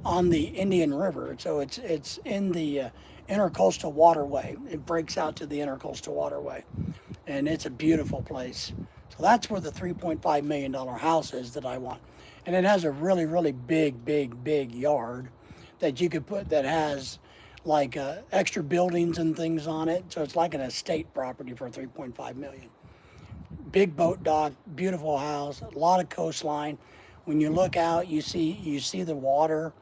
[SPEAKER 1] on the Indian River. So it's in the Intercoastal Waterway. It breaks out to the Intercoastal Waterway. And it's a beautiful place. So that's where the $3.5 million house is that I want. And it has a really, really big yard that you could put that has like extra buildings and things on it. So it's like an estate property for 3.5 million. Big boat dock, beautiful house, a lot of coastline. When you look out, you see the water,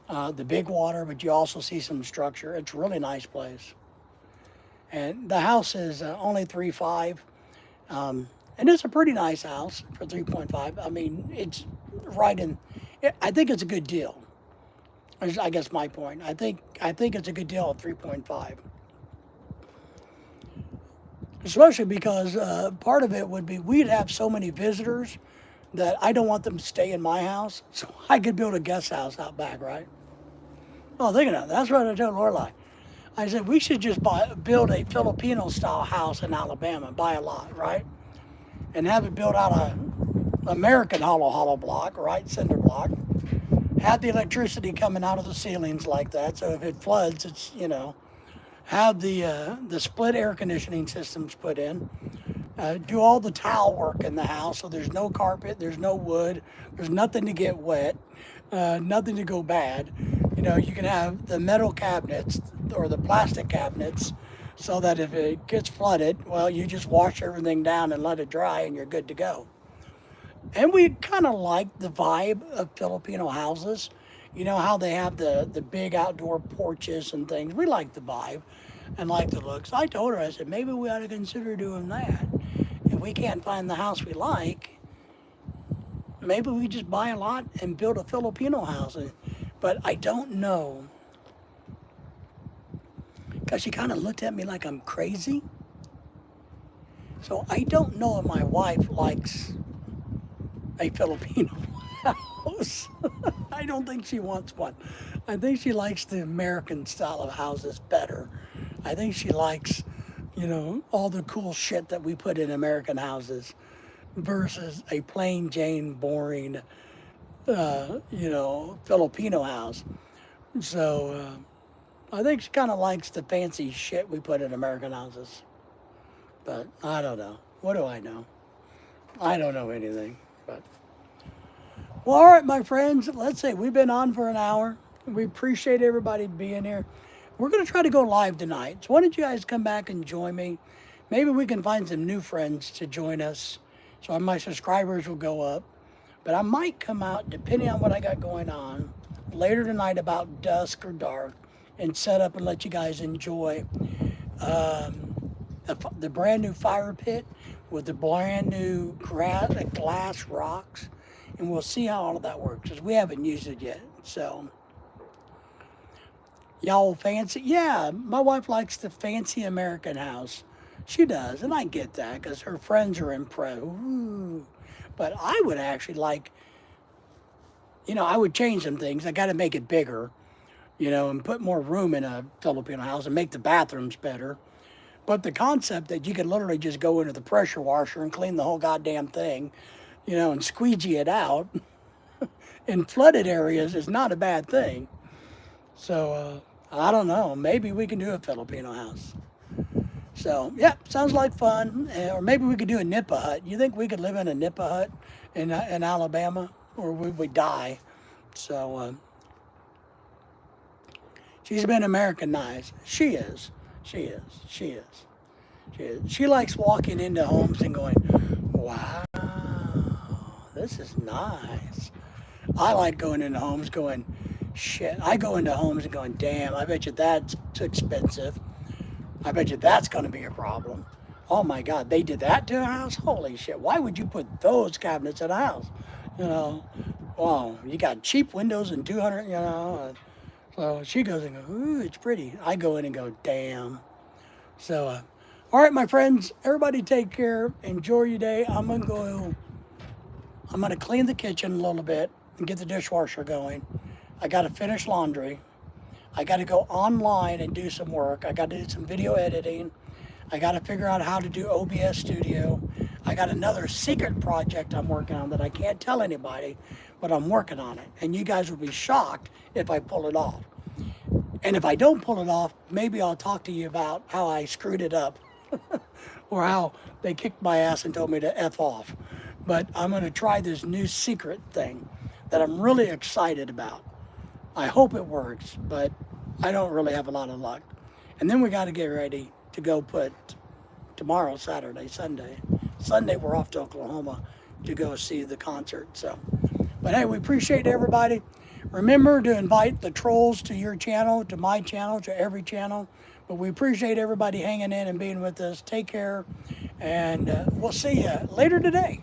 [SPEAKER 1] the big water, but you also see some structure. It's a really nice place. And the house is only 3.5, and it's a pretty nice house for 3.5. I mean, it's right in. I think it's a good deal. I guess my point. I think it's a good deal at 3.5. Especially because part of it would be we'd have so many visitors that I don't want them to stay in my house, so I could build a guest house out back, right? Well, think of that. That's what I told Lorelai. I said we should just build a Filipino-style house in Alabama, buy a lot, right, and have it built out of American hollow block, right, cinder block. Have the electricity coming out of the ceilings like that, so if it floods, it's have the split air conditioning systems put in. Do all the tile work in the house so there's no carpet, there's no wood, there's nothing to get wet, nothing to go bad. You can have the metal cabinets or the plastic cabinets so that if it gets flooded, well, you just wash everything down and let it dry and you're good to go. And we kind of like the vibe of Filipino houses. You know how they have the big outdoor porches and things. We like the vibe and like the looks. I told her, I said, maybe we ought to consider doing that. If we can't find the house we like, maybe we just buy a lot and build a Filipino house. But I don't know. Because she kind of looked at me like I'm crazy. So I don't know if my wife likes a Filipino house. I don't think she wants one. I think she likes the American style of houses better. I think she likes, all the cool shit that we put in American houses versus a plain Jane boring, Filipino house. So I think she kind of likes the fancy shit we put in American houses. But I don't know. What do I know? I don't know anything. But well, all right, my friends. Let's say we've been on for an hour. We appreciate everybody being here. We're going to try to go live tonight. So why don't you guys come back and join me? Maybe we can find some new friends to join us. So my subscribers will go up. But I might come out, depending on what I got going on, later tonight about dusk or dark and set up and let you guys enjoy the brand new fire pit with the brand new glass rocks. And we'll see how all of that works because we haven't used it yet. So, y'all fancy? Yeah, my wife likes the fancy American house. She does, and I get that because her friends are impressed. Ooh. But I would actually like, I would change some things. I got to make it bigger, and put more room in a Filipino house and make the bathrooms better. But the concept that you could literally just go into the pressure washer and clean the whole goddamn thing, and squeegee it out in flooded areas is not a bad thing. So I don't know. Maybe we can do a Filipino house. So yeah, sounds like fun. Or maybe we could do a Nipa hut. You think we could live in a Nipa hut in Alabama, or would we die? So she's been Americanized. She is. She is. She is. She is. She likes walking into homes and going, "Wow, this is nice." I like going into homes going, "Shit." I go into homes and going, "Damn, I bet you that's expensive. I bet you that's going to be a problem. Oh my God, they did that to a house? Holy shit. Why would you put those cabinets in a house? You know, wow, you got cheap windows and 200. So she goes and goes, ooh, it's pretty. I go in and go, damn. So, all right, my friends, everybody take care. Enjoy your day. I'm going to clean the kitchen a little bit and get the dishwasher going. I got to finish laundry. I got to go online and do some work. I got to do some video editing. I got to figure out how to do OBS Studio. I got another secret project I'm working on that I can't tell anybody, but I'm working on it. And you guys will be shocked if I pull it off. And if I don't pull it off, maybe I'll talk to you about how I screwed it up or how they kicked my ass and told me to F off. But I'm going to try this new secret thing that I'm really excited about. I hope it works, but I don't really have a lot of luck. And then we got to get ready to go put tomorrow, Saturday, Sunday. Sunday, we're off to Oklahoma to go see the concert. So, but hey, we appreciate everybody. Remember to invite the trolls to your channel, to my channel, to every channel. But we appreciate everybody hanging in and being with us. Take care, and we'll see you later today.